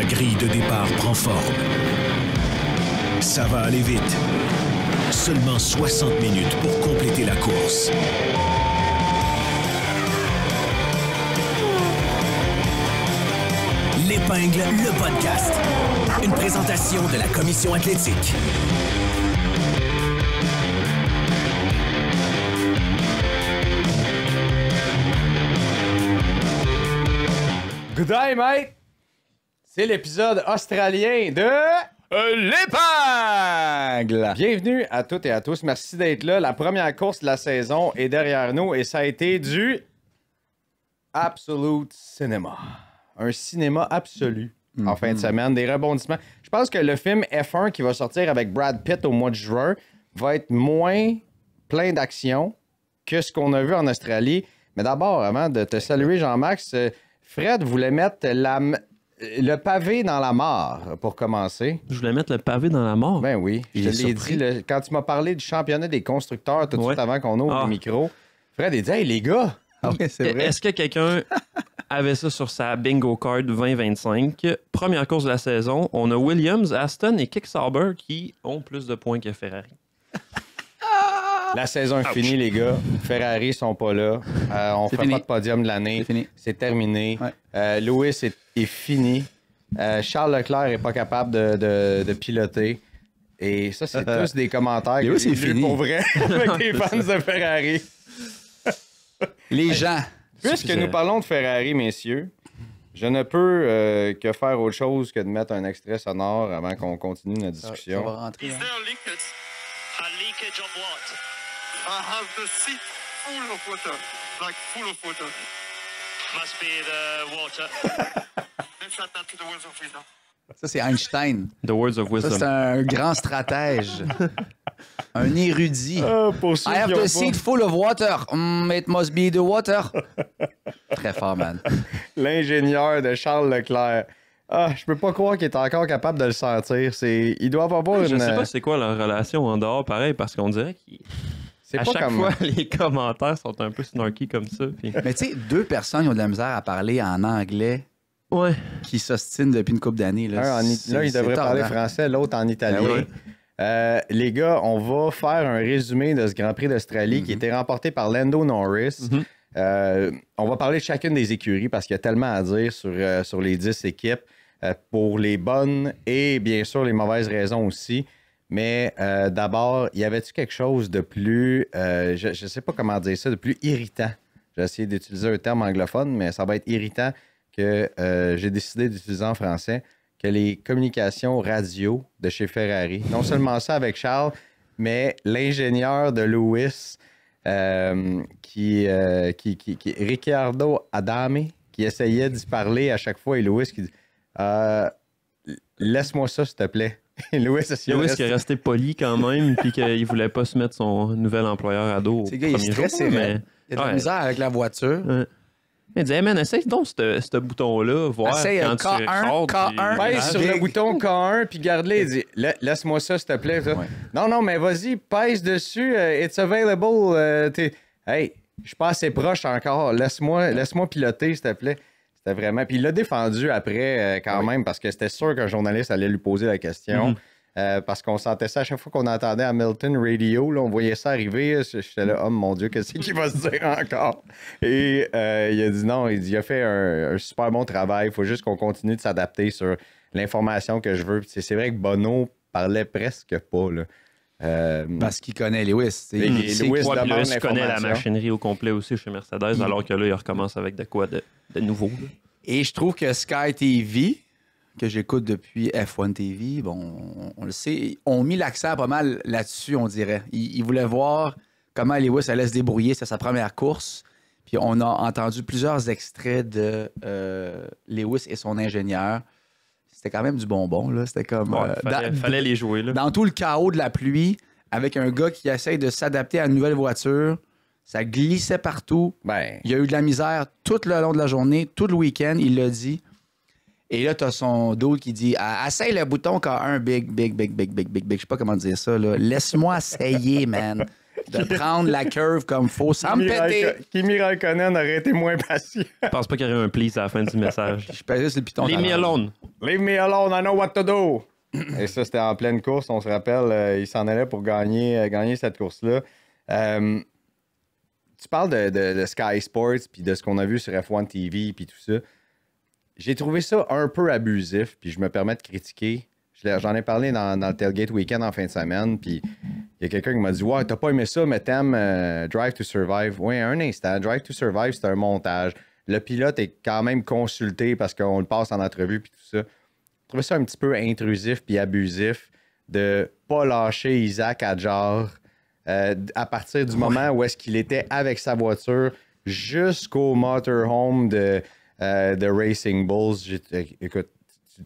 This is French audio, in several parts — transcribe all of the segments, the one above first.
grille de départ prend forme. Ça va aller vite. Seulement 60 minutes pour compléter la course. L'Épingle, le podcast. Une présentation de la Commission athlétique. Good day, mate! C'est l'épisode australien de... L'Épingle! Bienvenue à toutes et à tous. Merci d'être là. La première course de la saison est derrière nous et ça a été du Absolute Cinema. Un cinéma absolu en fin de semaine. Des rebondissements. Je pense que le film F1 qui va sortir avec Brad Pitt au mois de juin va être moins plein d'action que ce qu'on a vu en Australie. Mais d'abord, avant de te saluer, Jean-Max, Fred voulait mettre le pavé dans la mare pour commencer. Je voulais mettre le pavé dans la mare. Ben oui, je te l'ai dit. Quand tu m'as parlé du championnat des constructeurs tout de suite avant qu'on ouvre le micro, Fred a dit « Hey les gars! » Ah oui, c'est vrai. Est-ce que quelqu'un avait ça sur sa bingo card 2025? Première course de la saison, on a Williams, Aston et Kick Sauber qui ont plus de points que Ferrari. La saison est finie, les gars. Ferrari sont pas là. On ne fera pas de podium de l'année. C'est terminé. Ouais. Lewis est fini. Charles Leclerc n'est pas capable de piloter. Et ça, c'est tous des commentaires que j'ai vus pour vrai avec les fans de Ferrari. Les gens. Puisque nous parlons de Ferrari, messieurs, je ne peux que faire autre chose que de mettre un extrait sonore avant qu'on continue notre discussion. Ça va rentrer. A leakage of what? I have the seat full of water, like full of water. Must be the water. Let's add that to the words of wisdom. Ça, c'est Einstein. The words of wisdom. Ça, c'est un grand stratège. Un érudit. I have the seat full of water. It must be the water. Très fort, man. L'ingénieur de Charles Leclerc. Ah, je peux pas croire qu'il est encore capable de le sentir. Ils doivent avoir Je sais pas c'est quoi leur relation en dehors, pareil, parce qu'on dirait qu'à chaque fois, les commentaires sont un peu snarky comme ça. Puis... Mais tu sais, deux personnes qui ont de la misère à parler en anglais qui s'ostinent depuis une couple d'années. Là, ils devraient parler français, l'autre en italien. Les gars, on va faire un résumé de ce Grand Prix d'Australie qui a été remporté par Lando Norris. On va parler de chacune des écuries parce qu'il y a tellement à dire sur les 10 équipes. Pour les bonnes et bien sûr les mauvaises raisons aussi. Mais d'abord, y avait-tu quelque chose de plus, je ne sais pas comment dire ça, de plus irritant? J'ai essayé d'utiliser un terme anglophone, mais ça va être irritant que j'ai décidé d'utiliser en français, que les communications radio de chez Ferrari. Non seulement ça avec Charles, mais l'ingénieur de Lewis, Ricciardo Adame, qui essayait d'y parler à chaque fois, et Lewis qui dit laisse-moi ça, s'il te plaît. Lewis qui est resté poli quand même, puis qu'il voulait pas se mettre son nouvel employeur à dos. Il est stressé, mais il y a de la misère avec la voiture. Il dit, hey man, essaye donc ce bouton-là, voir quand K1, tu K1. Pèse sur le bouton K1, puis garde-le. Il dit, laisse-moi ça, s'il te plaît. Ça. Ouais. Non, mais vas-y, pèse dessus. It's available. Hey, je suis pas assez proche encore. Laisse-moi piloter, s'il te plaît. C'était vraiment... Puis il l'a défendu après, quand même, parce que c'était sûr qu'un journaliste allait lui poser la question. Parce qu'on sentait ça à chaque fois qu'on entendait Hamilton Radio, là, on voyait ça arriver. J'étais là, oh mon Dieu, qu'est-ce qu'il va se dire encore? Et il a dit non, il a fait un super bon travail. Il faut juste qu'on continue de s'adapter sur l'information que je veux. Puis c'est vrai que Bono parlait presque pas, là. Parce qu'il connaît Lewis. Lewis connaît la machinerie au complet aussi chez Mercedes, alors que là, il recommence avec de quoi de nouveau. Là. Et je trouve que Sky TV, que j'écoute depuis F1 TV, bon, on le sait, ont mis l'accent pas mal là-dessus, on dirait. Ils voulaient voir comment Lewis allait se débrouiller, c'était sa première course. Puis on a entendu plusieurs extraits de Lewis et son ingénieur. C'était quand même du bonbon, là. C'était comme... fallait les jouer, là. Dans tout le chaos de la pluie, avec un gars qui essaye de s'adapter à une nouvelle voiture, ça glissait partout. Il y a eu de la misère tout le long de la journée, tout le week-end, il l'a dit. Et là, t'as son dude qui dit « Essaye le bouton K1, big. Je sais pas comment dire ça, là. Laisse-moi essayer, man. » de prendre la curve comme faut sans me péter. Kimi Raikkonen aurait été moins patient. Je pense pas qu'il y aurait un please à la fin du message. Je pèse le piton. Leave me alone. Leave me alone, I know what to do. Et ça, c'était en pleine course. On se rappelle, il s'en allait pour gagner cette course-là. Tu parles de Sky Sports puis de ce qu'on a vu sur F1 TV puis tout ça. J'ai trouvé ça un peu abusif, puis je me permets de critiquer. J'en ai parlé dans le Tailgate Weekend en fin de semaine, puis il y a quelqu'un qui m'a dit « Ouais, t'as pas aimé ça, mais t'aimes Drive to Survive. » Oui, un instant. Drive to Survive, c'est un montage. Le pilote est quand même consulté parce qu'on le passe en entrevue puis tout ça. Je trouvais ça un petit peu intrusif puis abusif de pas lâcher Isaac Hadjar à partir du moment où est-ce qu'il était avec sa voiture jusqu'au motorhome de Racing Bulls. Écoute,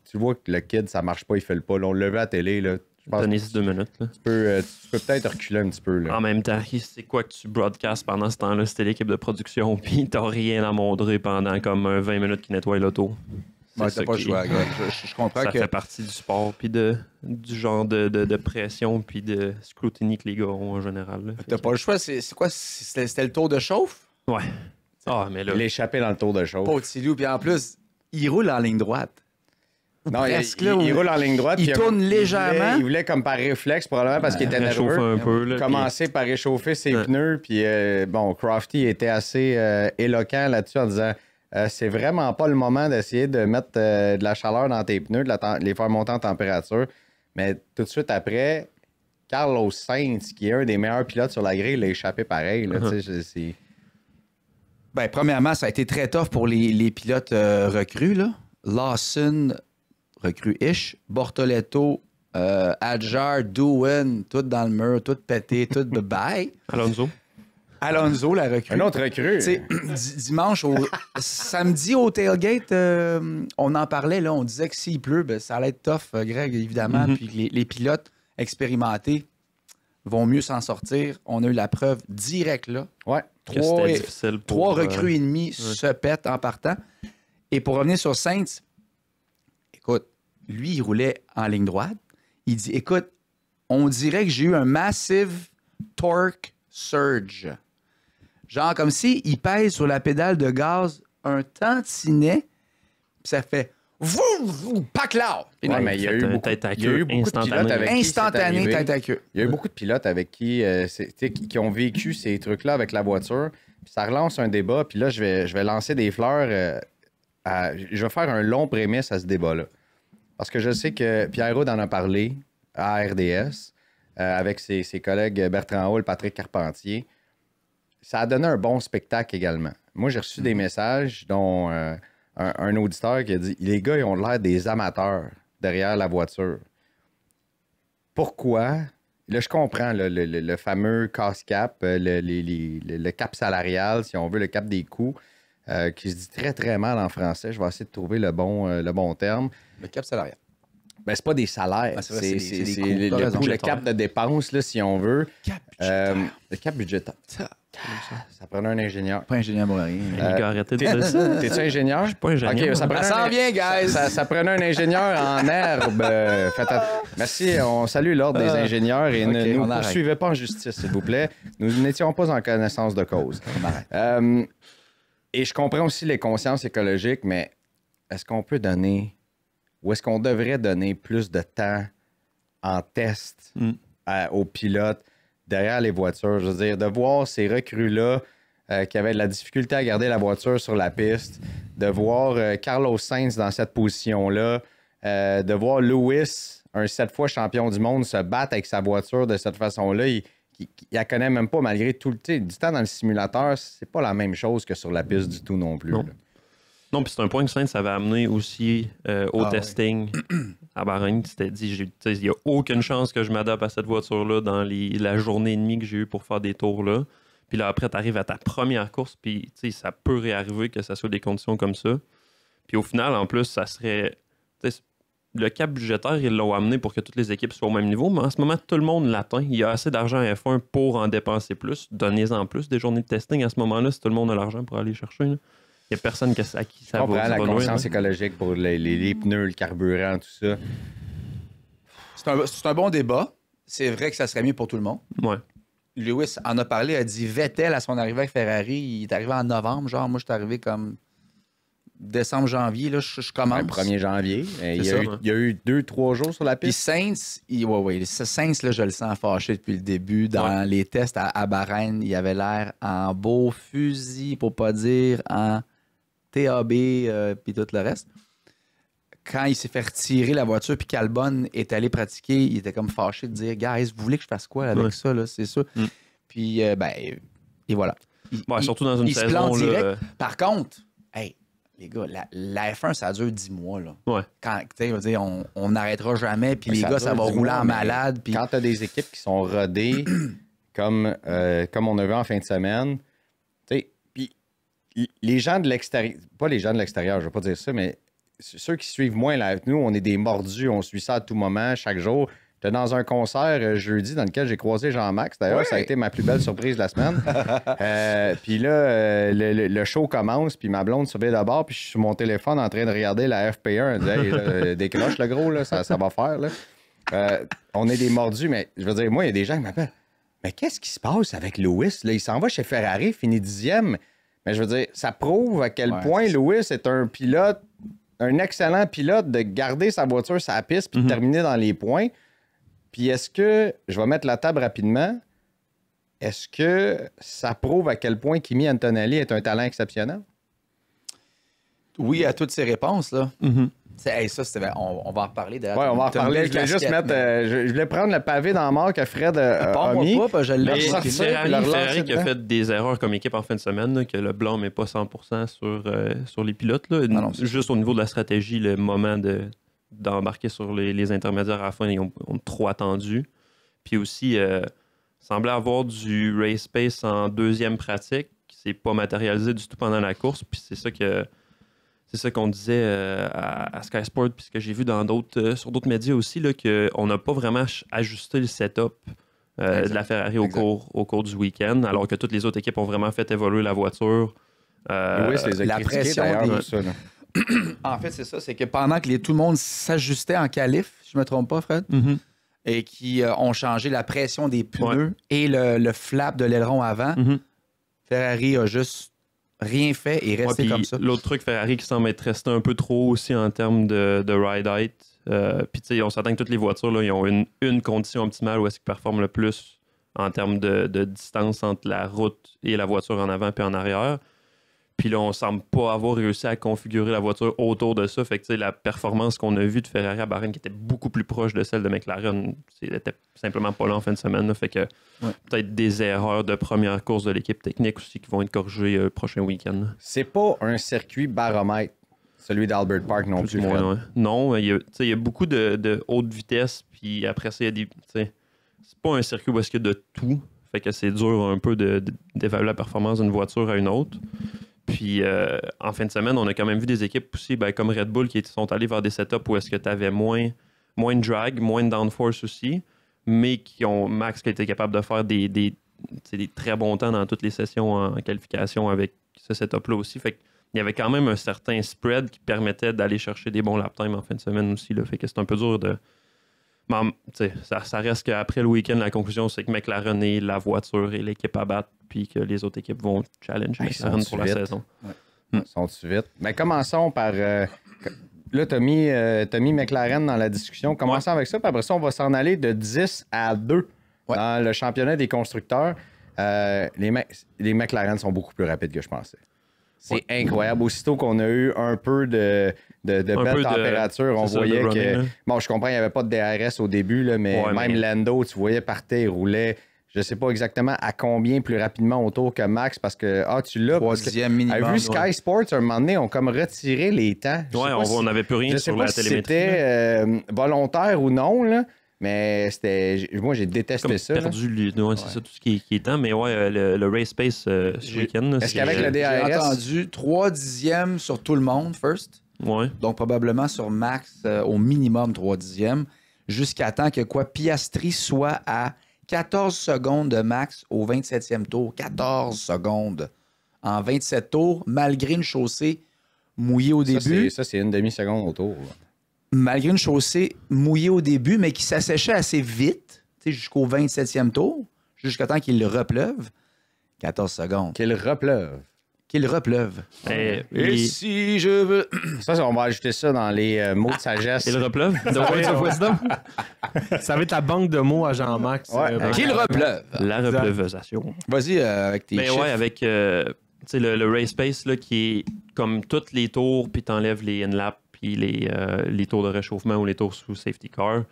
tu vois que le kid, ça marche pas, il fait le pas. Là, on l'a vu à la télé. Là. Donnez-y 2 minutes. Là. Tu peux peut-être reculer un petit peu. Là. En même temps, c'est quoi que tu broadcastes pendant ce temps-là? C'était l'équipe de production, puis t'as rien à montrer pendant comme 20 minutes qui nettoie l'auto. Ouais, t'as pas le choix. Je comprends ça que... fait partie du sport, puis du genre de pression, puis de scrutiny que les gars ont en général. Là. T'as pas le choix. C'est quoi? C'était le tour de chauffe? Ouais. Ah, mais là... Il a échappé dans le tour de chauffe. Pas au petit loup. Puis en plus, il roule en ligne droite. Non, presque, il roule en ligne droite. Il tourne légèrement. Il voulait comme par réflexe, probablement parce qu'il était nerveux. Un peu, là, commencer par réchauffer ses pneus. Puis Crofty était assez éloquent là-dessus en disant c'est vraiment pas le moment d'essayer de mettre de la chaleur dans tes pneus, de les faire monter en température. Mais tout de suite après, Carlos Sainz, qui est un des meilleurs pilotes sur la grille, l'a échappé pareil. Là, c'est... Ben, premièrement, ça a été très tough pour les pilotes recrues. Là. Lawson, recrue-ish. Bortoletto, Hadjar, Doohan, tout dans le mur, tout pété, tout de bail. Alonso, la recrue. Un autre recrue. Dimanche, samedi au tailgate, on en parlait. Là, on disait que s'il pleut, ben, ça allait être tough, Greg, évidemment. Puis les pilotes expérimentés vont mieux s'en sortir. On a eu la preuve directe là. Ouais. Trois recrues et demi se pètent en partant. Et pour revenir sur Sainz, écoute, lui, il roulait en ligne droite. Il dit, écoute, on dirait que j'ai eu un massive torque surge. Genre comme si il pèse sur la pédale de gaz un tantinet, puis ça fait paclao. Ouais, mais il y a eu beaucoup de pilotes avec instantané tête à queue. Il y a eu beaucoup de pilotes avec qui ont vécu ces trucs-là avec la voiture. Puis ça relance un débat. Puis là, je vais lancer des fleurs. Je vais faire un long prémisse à ce débat-là. Parce que je sais que Pierre Houd en a parlé à RDS avec ses collègues Bertrand Hall, Patrick Carpentier. Ça a donné un bon spectacle également. Moi, j'ai reçu des messages dont un auditeur qui a dit « Les gars, ils ont l'air des amateurs derrière la voiture. » Pourquoi? Là, je comprends le fameux casse-cap, le cap salarial, si on veut, le cap des coûts, qui se dit très, très mal en français. Je vais essayer de trouver le bon terme. Le cap salarial. Ben, c'est pas des salaires. Ah, c'est c'est le cap de dépenses, là, si on veut. Le cap budgétaire. Ça prenait un ingénieur. Pas ingénieur pour rien. Arrêtez de dire ça. T'es-tu ingénieur? Je suis pas ingénieur. Okay, Ça s'en vient, guys! Ça prenait un ingénieur en herbe. Merci, on salue l'ordre des ingénieurs et ne nous poursuivez pas en justice, s'il vous plaît. Nous n'étions pas en connaissance de cause. Et je comprends aussi les consciences écologiques, mais est-ce qu'on peut donner ou est-ce qu'on devrait donner plus de temps en test aux pilotes derrière les voitures? Je veux dire, de voir ces recrues-là qui avaient de la difficulté à garder la voiture sur la piste, de voir Carlos Sainz dans cette position-là, de voir Lewis, un 7 fois champion du monde, se battre avec sa voiture de cette façon-là. Il la connaît même pas, malgré tout le temps. Du temps dans le simulateur, c'est pas la même chose que sur la piste du tout non plus. Non, puis c'est un point que Sainz avait amené aussi au testing à Bahreïn. C'était dit, il n'y a aucune chance que je m'adapte à cette voiture-là dans la journée et demie que j'ai eu pour faire des tours-là. Puis là, après, tu arrives à ta première course, puis ça peut réarriver que ça soit des conditions comme ça. Puis au final, en plus, ça serait... Le cap budgétaire, ils l'ont amené pour que toutes les équipes soient au même niveau, mais en ce moment, tout le monde l'atteint. Il y a assez d'argent à F1 pour en dépenser plus. Donnez-en plus des journées de testing à ce moment-là, si tout le monde a l'argent pour aller chercher. Là. Il n'y a personne à qui ça va. La conscience écologique pour les pneus, le carburant, tout ça. C'est un bon débat. C'est vrai que ça serait mieux pour tout le monde. Ouais. Lewis en a parlé, a dit Vettel, à son arrivée avec Ferrari, il est arrivé en novembre. Genre, moi, je suis arrivé comme décembre, janvier. Là, je commence. Le 1er janvier. Il ça, y a eu 2-3 jours sur la Puis piste. Sainz, Sainz, là, je le sens fâché depuis le début. Dans les tests à Bahreïn, il avait l'air en beau fusil, pour pas dire en TAB, puis tout le reste. Quand il s'est fait retirer la voiture, puis qu'Albon est allé pratiquer, il était comme fâché de dire « Guys, vous voulez que je fasse quoi avec ça? Là? C'est ça. Puis, et voilà. Surtout dans une il se plante saison. direct. Là, Par contre, hey, les gars, la F1, ça dure 10 mois. Là. ouais. Quand, on n'arrêtera jamais, puis Mais les ça gars, dure ça va 10 rouler mois, en mais malade. Puis... Quand tu as des équipes qui sont rodées, comme on a vu en fin de semaine, puis les gens de l'extérieur, pas les gens de l'extérieur, je ne vais pas dire ça, mais ceux qui suivent moins nous, on est des mordus, on suit ça à tout moment, chaque jour. J'étais dans un concert jeudi dans lequel j'ai croisé Jean-Max. D'ailleurs, ça a été ma plus belle surprise de la semaine. Puis là, le show commence, puis ma blonde surveille d'abord, puis je suis sur mon téléphone en train de regarder la FP1. Elle dit hey, là, décroche le gros, là, ça va faire. Là. On est des mordus, mais je veux dire, moi, il y a des gens qui m'appellent. Mais qu'est-ce qui se passe avec Lewis? Là, il s'en va chez Ferrari, finit 10e. Mais je veux dire, ça prouve à quel point Lewis est un pilote, un excellent pilote de garder sa voiture sur la piste puis de terminer dans les points. Puis est-ce que, je vais mettre la table rapidement, est-ce que ça prouve à quel point Kimi Antonelli est un talent exceptionnel? Oui, à toutes ces réponses, là. Hey, ça, on va en reparler. Oui, on va en reparler. Je voulais juste mettre... je voulais prendre le pavé dans la mort que Fred a mis. Pas, je l'ai Ferrari qui a fait des erreurs comme équipe en fin de semaine, là, que le blanc n'est pas 100% sur les pilotes. Là. Non, juste au niveau de la stratégie, le moment d'embarquer sur les intermédiaires à la fin, ils ont trop attendu. Puis aussi, semblait avoir du race pace en deuxième pratique qui s'est pas matérialisé du tout pendant la course. Puis c'est ça qu'on disait à Sky Sport, puis ce que j'ai vu sur d'autres médias aussi, là, qu'on n'a pas vraiment ajusté le setup de la Ferrari au cours du week-end, alors que toutes les autres équipes ont vraiment fait évoluer la voiture. La pression En fait, c'est ça, c'est que pendant que tout le monde s'ajustait en qualif, je me trompe pas, Fred, et qui ont changé la pression des pneus et le flap de l'aileron avant, Ferrari a juste rien fait et resté comme ça. L'autre truc, Ferrari qui semble être resté un peu trop aussi en termes de ride height. Puis, tu sais, on s'attend que toutes les voitures, là, ils ont une condition optimale où est-ce qu'ils performent le plus en termes de distance entre la route et la voiture en avant puis en arrière. Puis là, on semble pas avoir réussi à configurer la voiture autour de ça. Fait que, tu sais, la performance qu'on a vue de Ferrari à Bahreïn, qui était beaucoup plus proche de celle de McLaren, c'était simplement pas là en fin de semaine. Là. Fait que peut-être des erreurs de première course de l'équipe technique aussi qui vont être corrigées le prochain week-end. C'est pas un circuit baromètre, celui d'Albert Park non plus. Non, il y a beaucoup de haute vitesse. Puis après ça, il y a des... C'est pas un circuit où est-ce qu'il y a de tout. Fait que c'est dur un peu d'évaluer la performance d'une voiture à une autre. Puis, en fin de semaine, on a quand même vu des équipes aussi, comme Red Bull, qui sont allés vers des setups où est-ce que tu avais moins de drag, moins de downforce aussi, mais qui ont Max qui a été capable de faire des très bons temps dans toutes les sessions en qualification avec ce setup-là aussi. Fait qu'il y avait quand même un certain spread qui permettait d'aller chercher des bons lap times en fin de semaine aussi. Là. Fait que c'est un peu dur de... Ça reste qu'après le week-end, la conclusion, c'est que McLaren est la voiture et l'équipe à battre, puis que les autres équipes vont challenger McLaren pour la saison. Sont-tu vite? Mais commençons par... là, tu as mis McLaren dans la discussion. Commençons avec ça, puis après ça, on va s'en aller de 10 à 2 dans le championnat des constructeurs. Les McLaren sont beaucoup plus rapides que je pensais. C'est incroyable. Aussitôt qu'on a eu un peu de belle température, on voyait que... Bon, je comprends, il n'y avait pas de DRS au début, là, mais Lando, tu voyais partait, il roulait... Je ne sais pas exactement à combien plus rapidement autour que Max, parce que... tu l'as. Troisième minimum. A vu Sky Sports, à un moment donné, ont comme retiré les temps. On n'avait plus rien sur la télémétrie. Je ne sais pas si c'était volontaire ou non, là. Mais moi, j'ai détesté comme ça. Perdu, c'est ça tout ce qui est temps. Mais le race pace ce week-end. Est-ce qu'avec le DRS... J'ai entendu 3 dixièmes sur tout le monde, first. Donc, probablement sur Max, au minimum 3 dixièmes, jusqu'à temps que Piastri soit à 14 secondes de Max au 27e tour. 14 secondes en 27 tours, malgré une chaussée mouillée au début. Ça, c'est une demi-seconde au tour. Là. Malgré une chaussée mouillée au début, mais qui s'asséchait assez vite, jusqu'au 27e tour. jusqu'à temps qu'il repleuve. 14 secondes. Qu'il repleuve. Qu'il repleuve. Et si je veux... Ça, on va ajouter ça dans les mots de sagesse. il repleuve. The words of wisdom. Ça va être la banque de mots à Jean-Max. Ouais. Qu'il repleuve. La repleuvasation. Vas-y avec tes Mais chiffres. ouais, avec tu sais, le race pace là, qui est comme toutes les tours, puis t'enlèves les in-lap, puis les tours de réchauffement ou les tours sous safety car.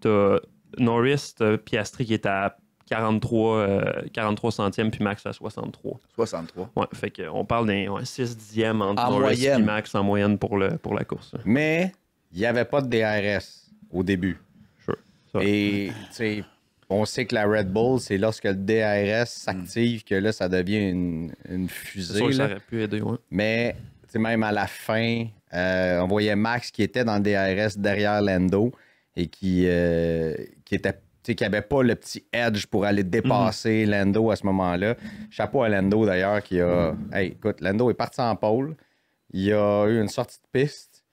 T'as Norris, t'as Piastri qui est à 43 centièmes, puis Max à 63. 63. Ouais, fait qu'on parle d'un 6 dixièmes entre En Norris et moyenne. Max en moyenne pour la course. Mais il n'y avait pas de DRS au début. Sure. Ça. Et tu sais, on sait que la Red Bull, c'est lorsque le DRS s'active que là, ça devient une C'est fusée. sûr que ça là. aurait pu aider, ouais. Mais tu sais, même à la fin, on voyait Max qui était dans le DRS derrière Lando et qui était, tu sais, qui avait pas le petit edge pour aller dépasser Lando à ce moment-là. Chapeau à Lando d'ailleurs qui a. Hey, écoute, Lando est parti en pôle. Il a eu une sortie de piste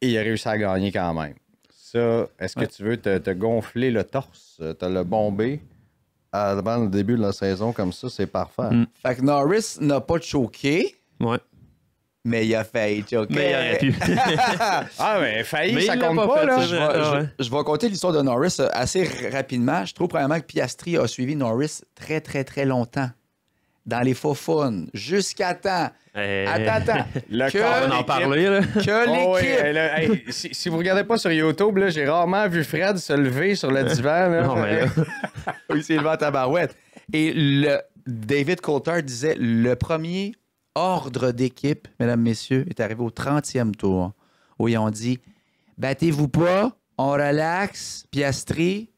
et il a réussi à gagner quand même. Ça, est-ce que tu veux te gonfler le torse, te le bomber avant le début de la saison comme ça, c'est parfait. Fait que Norris n'a pas choqué, Ouais. mais il a failli choquer. Mais il aurait pu. Ah, mais failli, Mais ça il l'a compte pas pas, fait, là. c'est vrai. Je vais raconter l'histoire de Norris assez rapidement. Je trouve premièrement que Piastri a suivi Norris très, très, très longtemps. Dans les faux fun. Jusqu'à temps. Attends. Le Que- corps On en d'équipe. parler, là. Que Oh, oui, l'équipe... là, hey, si vous regardez pas sur YouTube, là, j'ai rarement vu Fred se lever sur le divan. Là. Non, mais là. Il s'est levé en tabarouette. Et David Coulthard disait le premier ordre d'équipe, mesdames, messieurs, est arrivé au 30e tour, où ils ont dit battez-vous pas, on relaxe, Piastri,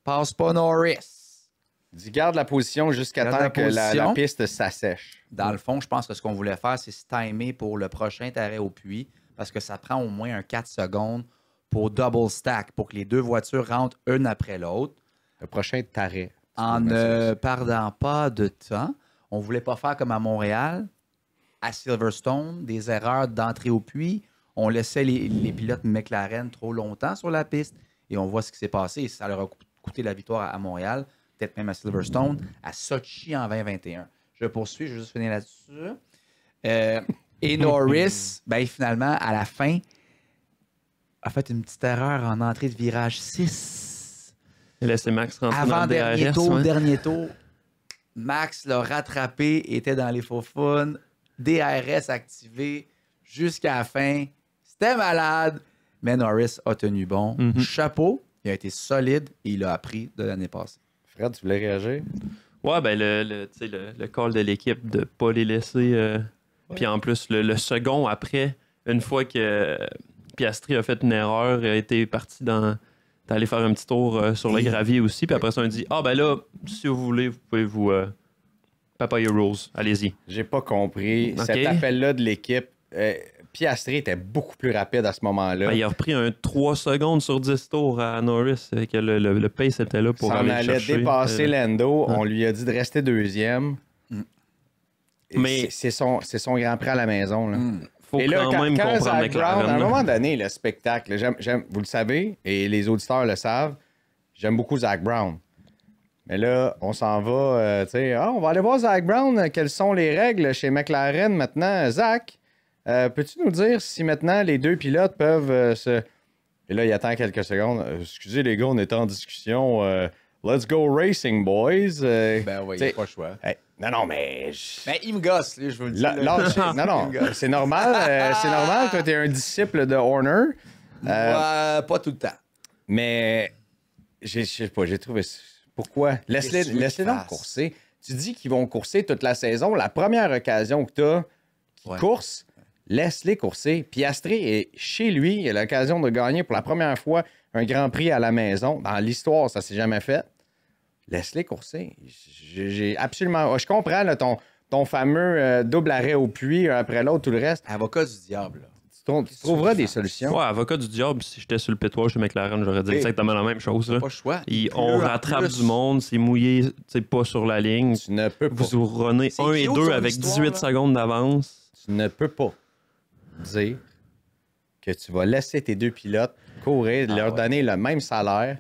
passe pas Norris. Dis garde la position jusqu'à Garde temps la que position. la piste s'assèche. Dans le fond, je pense que ce qu'on voulait faire, c'est se timer pour le prochain arrêt au puits, parce que ça prend au moins un 4 secondes pour double stack, pour que les deux voitures rentrent une après l'autre. Le prochain taré. En ne perdant pas de temps. On ne voulait pas faire comme à Montréal, à Silverstone, des erreurs d'entrée au puits. On laissait les pilotes McLaren trop longtemps sur la piste et on voit ce qui s'est passé. Ça leur a coûté la victoire à Montréal, peut-être même à Silverstone, à Sochi en 2021. Je poursuis, je vais juste finir là-dessus. Et Norris, ben, finalement, à la fin, a fait une petite erreur en entrée de virage 6. Il a laissé Max rentrer dans le Avant-dernier DRS. tour, ouais. dernier tour, Max l'a rattrapé, était dans les faux fun, DRS activé jusqu'à la fin. C'était malade, mais Norris a tenu bon. Chapeau, il a été solide et il a appris de l'année passée. Fred, tu voulais réagir? Ouais, ben tu sais, le call de l'équipe de pas les laisser. Puis en plus, le second après, une fois que Piastri a fait une erreur, a été parti d'aller faire un petit tour sur le gravier aussi. Puis après ça, on dit ah ben là, si vous voulez, vous pouvez vous Papaya Rules. Allez-y. J'ai pas compris. Ok. Cet appel-là de l'équipe, Piastri était beaucoup plus rapide à ce moment-là. Ben, il a repris un 3 secondes sur 10 tours à Norris. Que le pace était là pour S'en aller le allait chercher. dépasser Lando. On lui a dit de rester deuxième. Et Mais- c'est son Grand Prix à la maison. Là. Faut Et là, quand même comprendre Zach Brown, à un McLaren. moment donné, le spectacle, vous le savez, et les auditeurs le savent, j'aime beaucoup Zach Brown. Mais là, on s'en va, tu sais, on va aller voir Zach Brown, quelles sont les règles chez McLaren maintenant. Zach, peux-tu nous dire si maintenant les deux pilotes peuvent se... Et là, il attend quelques secondes. Excusez les gars, on est en discussion. Let's go racing, boys. Ben oui, il n'y a pas le choix. Hey, non, mais... Mais il me gosse, lui, je vous le dis. Non, c'est normal. C'est normal, toi, t'es un disciple de Horner. Pas tout le temps. Mais, je sais pas, j'ai trouvé... Pourquoi? Laisse-les Qu'est-ce donc qu'ils courser. Tu dis qu'ils vont courser toute la saison. La première occasion que t'as qu'ils Ouais. coursent, laisse-les courser. Piastri est chez lui. Il a l'occasion de gagner pour la première fois un Grand Prix à la maison. Dans l'histoire, ça s'est jamais fait. Laisse-les courser. J'ai absolument... Je comprends là, ton fameux double arrêt au puits, un après l'autre, tout le reste. Avocat du diable. Là. Tu trouveras des solutions. Ouais, avocat du diable, si j'étais sur le pétoir chez McLaren, j'aurais dit exactement la même chose. Là. Pas le choix. On Plus en rattrape plus. du monde, c'est mouillé, c'est pas sur la ligne. Tu ne peux pas. Vous renez C'est 1 et cute, 2 son avec histoire, 18 là. secondes d'avance. Tu ne peux pas dire que tu vas laisser tes deux pilotes courir, leur donner le même salaire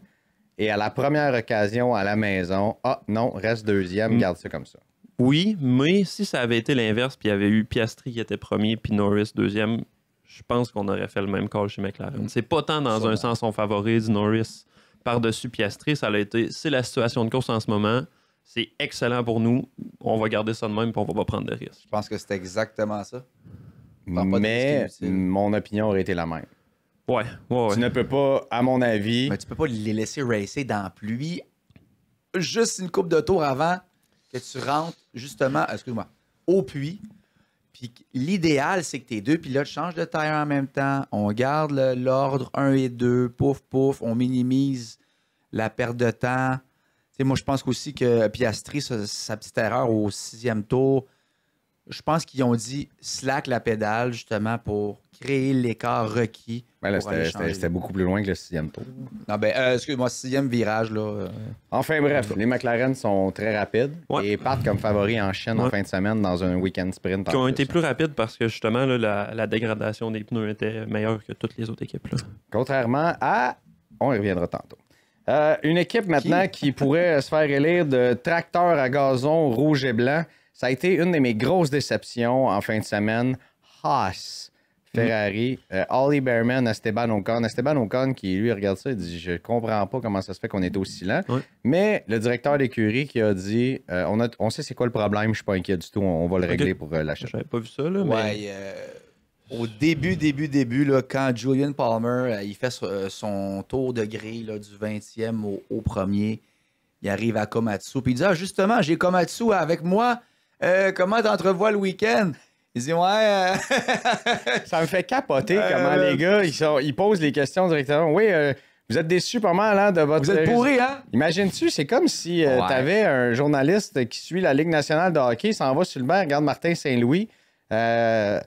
et à la première occasion à la maison, non, reste deuxième, garde ça comme ça. Oui, mais si ça avait été l'inverse, puis il y avait eu Piastri qui était premier, puis Norris deuxième, je pense qu'on aurait fait le même call chez McLaren. C'est pas tant dans un sens on favorise Norris par-dessus Piastri, ça a été, c'est la situation de course en ce moment, c'est excellent pour nous, on va garder ça de même, puis on va pas prendre de risques. Je pense que c'est exactement ça. Mais mon opinion aurait été la même. Ouais. Tu ne peux pas, à mon avis... Mais tu peux pas les laisser racer dans la pluie juste une coupe de tour avant que tu rentres justement, au puits. Puis l'idéal, c'est que tes deux pilotes changent de tire en même temps. On garde l'ordre 1 et 2, pouf, pouf, on minimise la perte de temps. T'sais, moi, je pense aussi que Piastri, sa petite erreur au 6e tour, je pense qu'ils ont dit slack la pédale justement pour créer l'écart requis. Ben là, c'était beaucoup plus loin que le 6e tour. Non, excuse-moi, 6e virage, là. Enfin bref, les McLaren sont très rapides et partent comme favoris en Chine en fin de semaine dans un week-end sprint. Qui ont été plus rapides parce que justement, là, la dégradation des pneus était meilleure que toutes les autres équipes. Là. Contrairement à... On y reviendra tantôt. Une équipe maintenant qui pourrait se faire élire de tracteur à gazon rouge et blanc. Ça a été une de mes grosses déceptions en fin de semaine. Haas, Ferrari, Ollie Bearman, Esteban Ocon. Esteban Ocon qui, lui, regarde ça, il dit « Je comprends pas comment ça se fait qu'on est aussi lent. » Mais le directeur d'écurie qui a dit « On sait c'est quoi le problème, je suis pas inquiet du tout, on va le régler pour l'achat. » J'avais pas vu ça, là, mais... Au début, là, quand Julian Palmer il fait son tour de grille là, du 20e au premier, il arrive à Komatsu, puis il dit « Ah, justement, j'ai Komatsu avec moi. Comment t'entrevois le week-end? » Il dit « Ouais. Ça me fait capoter comment les gars, ils posent les questions directement. Oui, vous êtes déçus pas mal hein, de votre... Vous êtes pourris, hein? Imagines-tu, c'est comme si t'avais un journaliste qui suit la Ligue nationale de hockey, s'en va sur le banc, regarde Martin Saint-Louis. Va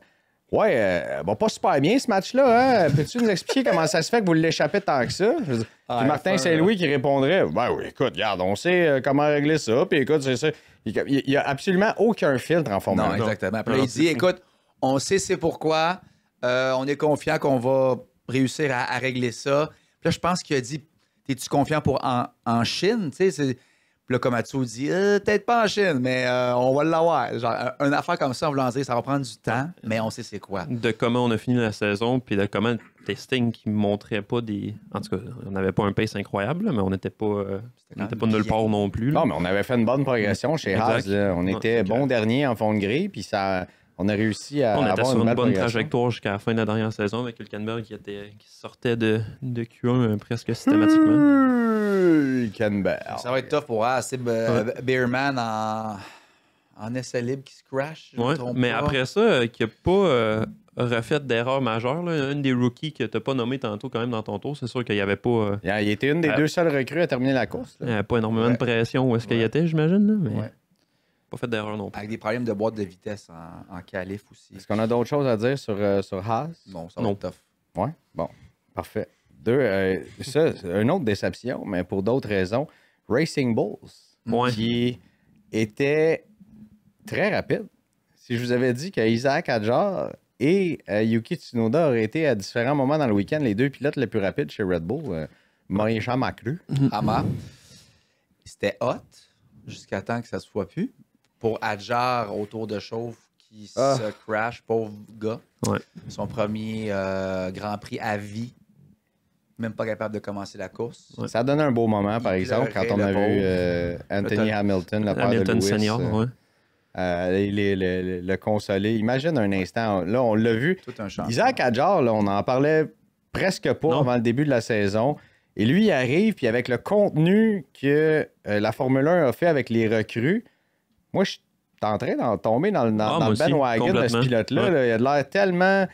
pas super bien ce match-là. Hein? Peux-tu nous expliquer comment ça se fait que vous l'échappez tant que ça? Puis Martin Saint-Louis qui répondrait Ben oui, écoute, regarde, on sait comment régler ça. Puis écoute, c'est ça. Il n'y a absolument aucun filtre en Formule 1. Non, exactement. Après, il dit écoute, on sait c'est pourquoi. On est confiant qu'on va réussir à régler ça. Puis là, je pense qu'il a dit es-tu confiant pour en Chine? Tu sais, puis là, Komatsu dit peut-être pas en Chine, mais on va l'avoir. Genre, une affaire comme ça, en voulant dire, ça va prendre du temps, mais on sait c'est quoi. De comment on a fini la saison, puis de comment le testing qui montrait pas des. En tout cas, on n'avait pas un pace incroyable, là, mais on n'était pas nulle part non plus. Là. Non, mais on avait fait une bonne progression chez Haas. On était bon dernier en fond de grille, puis ça. On a réussi à avoir était sur une bonne trajectoire jusqu'à la fin de la dernière saison avec Hülkenberg qui sortait de Q1 presque systématiquement. Hülkenberg. Ça va être tough pour Haas. C'est Bearman en essai libre qui se crash. Mais après ça, qui n'a pas refait d'erreur majeure, là, une des rookies que tu n'as pas nommé tantôt quand même dans ton tour, c'est sûr qu'il n'y avait pas... il était une des deux seules recrues à terminer la course. Il n'y avait pas énormément de pression où est-ce qu'il était, j'imagine. Là, mais... Pas fait d'erreur non plus. Avec des problèmes de boîte de vitesse en qualif aussi. Est-ce qu'on a d'autres choses à dire sur Haas? Non, ça va être tough. Oui, bon, parfait. Ça, une autre déception, mais pour d'autres raisons. Racing Bulls, qui était très rapide. Si je vous avais dit qu'Isaac Hadjar et Yuki Tsunoda auraient été à différents moments dans le week-end les deux pilotes les plus rapides chez Red Bull, Maurice m'a cru. C'était hot jusqu'à temps que ça se soit plus. Pour Hadjar au tour de chauffe qui se crash, pauvre gars. Son premier Grand Prix à vie. Même pas capable de commencer la course. Ça donne un beau moment, par exemple, quand on a vu Anthony Hamilton, le père de Lewis, senior, le consoler. Imagine un instant, là, on l'a vu. Isaac Hadjar, là, on n'en parlait presque pas avant le début de la saison. Et lui, il arrive, puis avec le contenu que la Formule 1 a fait avec les recrues, moi, je suis en train d'en tomber dans le bandwagon de ce pilote-là. Là. Il a l'air tellement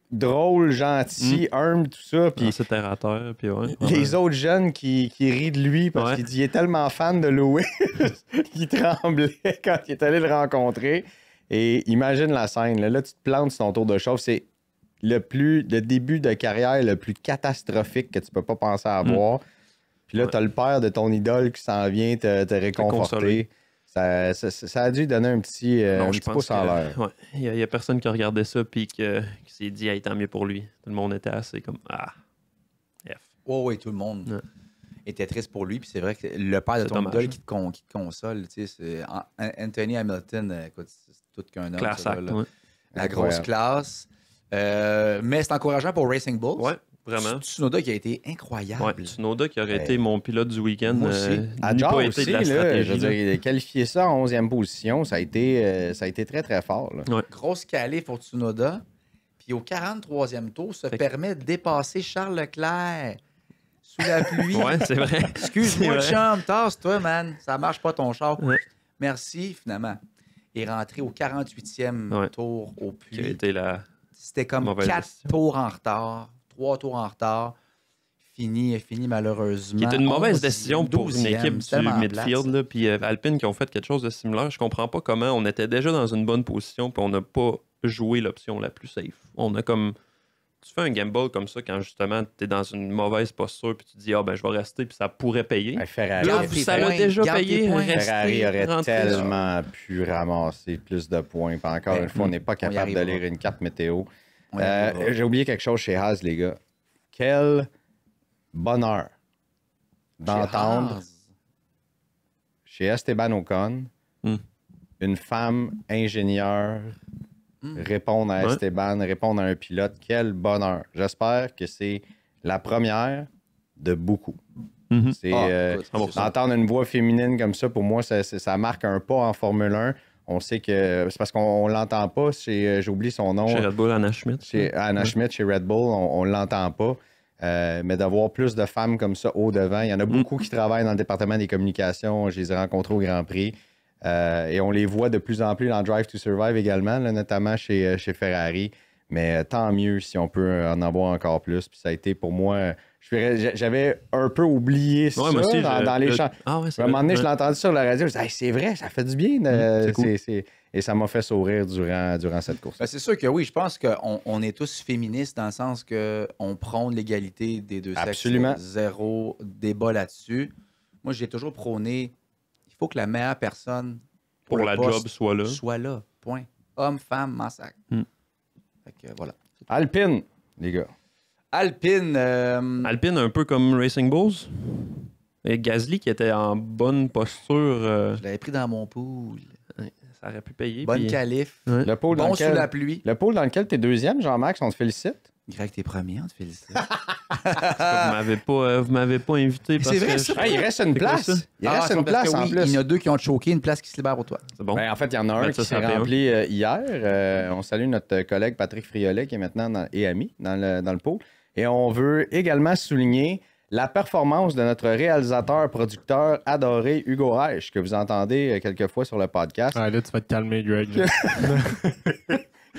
drôle, gentil, humble, tout ça. Puis c'est terre à terre. Puis les autres jeunes qui rient de lui parce qu'il est tellement fan de Louis qu'il tremblait quand il est allé le rencontrer. Et imagine la scène. Là, tu te plantes sur ton tour de chauffe. C'est le début de carrière le plus catastrophique que tu peux pas penser à avoir. Puis là, tu as le père de ton idole qui s'en vient te réconforter. Ça a dû donner un petit pouce en l'air. Il y a personne qui a regardé ça et qui s'est dit hey, tant mieux pour lui. Tout le monde était assez comme F. Oui, tout le monde. était triste pour lui. Puis c'est vrai que le père de C'est ton dommage. idole qui te console, tu sais, c'est Anthony Hamilton, écoute, c'est tout qu'un homme. Classe ça, act, là. ouais. La grosse classe. Mais c'est encourageant pour Racing Bulls. Ouais, vraiment. Tsunoda qui a été incroyable. Ouais, Tsunoda qui aurait été mon pilote du week-end. Moi aussi. À Jar pas aussi, été de la là, stratégie. je veux dire, qualifier ça en 11e position, ça a été très, très fort. Là. Grosse calée pour Tsunoda. Puis au 43e tour, se permet de dépasser Charles Leclerc sous la pluie. Ouais, c'est vrai. Excuse-moi, C'est vrai. chum, tasse-toi, man. Ça marche pas ton char. Ouais. Merci, finalement. Il est rentré au 48e tour au Qui a pluie. été la C'était comme mauvaise 4 décision. tours en retard, 3 tours en retard. Fini malheureusement. Qui était une mauvaise 11e, décision pour une 12e, équipe c'est tellement du midfield. plate, Là, puis Alpine qui ont fait quelque chose de similaire. Je comprends pas comment on était déjà dans une bonne position puis on n'a pas joué l'option la plus safe. On a comme... Tu fais un gamble comme ça quand justement tu es dans une mauvaise posture puis tu te dis « Ah ben je vais rester puis ça pourrait payer. Ferrari, Garde Là, tes ça l'a points, déjà garde tes payé. points. Rester, Ferrari aurait rentrer. tellement pu ramasser plus de points. Puis encore une fois, on n'est pas capable de lire une carte météo. On y arrivera. J'ai oublié quelque chose chez Haas, les gars. Quel bonheur d'entendre Haas. chez Esteban Ocon une femme ingénieure répondre à Ouais. Esteban, répondre à un pilote. Quel bonheur. J'espère que c'est la première de beaucoup. Mhm. C'est, Écoute, c'est ça. d'entendre une voix féminine comme ça, pour moi, ça marque un pas en Formule 1. On sait que c'est parce qu'on l'entend pas. J'ai oublié son nom. Chez Red Bull, Anna Schmidt. Chez Anna Schmidt, chez Red Bull, on ne l'entend pas. Mais d'avoir plus de femmes comme ça au devant. Il y en a beaucoup qui travaillent dans le département des communications. Je les ai rencontrés au Grand Prix. Et on les voit de plus en plus dans Drive to Survive également, là, notamment chez Ferrari. Mais tant mieux si on peut en avoir encore plus. Puis ça a été pour moi... J'avais un peu oublié ça Ouais, moi aussi, dans les champs. Ah ouais, À c'est un moment donné, vrai. je l'ai entendu sur la radio. Je me disais, hey, c'est vrai, ça fait du bien. c'est cool. Et ça m'a fait sourire durant cette course. Ben, c'est sûr que oui, je pense qu'on est tous féministes dans le sens qu'on prône l'égalité des deux sexes. Absolument. Zéro débat là-dessus. Moi, j'ai toujours prôné, il faut que la meilleure personne Pour le la poste job soit là. soit là. Point. Homme, femme, massacre. Fait que, voilà. Alpine, les gars. Alpine. Alpine, un peu comme Racing Bulls. Et Gasly qui était en bonne posture. Je l'avais pris dans mon pool. Ça aurait pu payer. Bonne puis- qualif. Ouais. Le pôle Bon sous la pluie. le pôle dans lequel tu es deuxième, Jean-Max, on te félicite. Greg, t'es premier, on te félicite. Vous m'avez pas invité parce C'est vrai, que ça. Hey, il reste une C'est quoi place. ça? Il reste une place en plus. Il y en a deux qui ont choqué, une place qui se libère pour toi. c'est bon. Ben, en fait, il y en a un Ben, qui ça, s'est ça fait rempli hier. On salue notre collègue Patrick Friolet qui est maintenant et ami dans le pôle. Et on veut également souligner la performance de notre réalisateur, producteur adoré, Hugo Reich, que vous entendez quelquefois sur le podcast, Ouais, là, tu vas te calmer, Greg. là.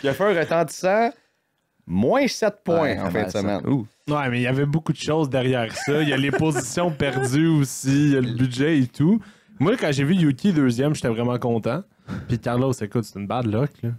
qui a fait un retentissant moins 7 points Ouais, en pas fin de mal, ça. semaine. Ouais, mais il y avait beaucoup de choses derrière ça. Il y a les positions perdues aussi, il y a le budget et tout. Moi, quand j'ai vu Yuki deuxième, j'étais vraiment content. Puis Carlos, écoute, c'est une bad luck, là.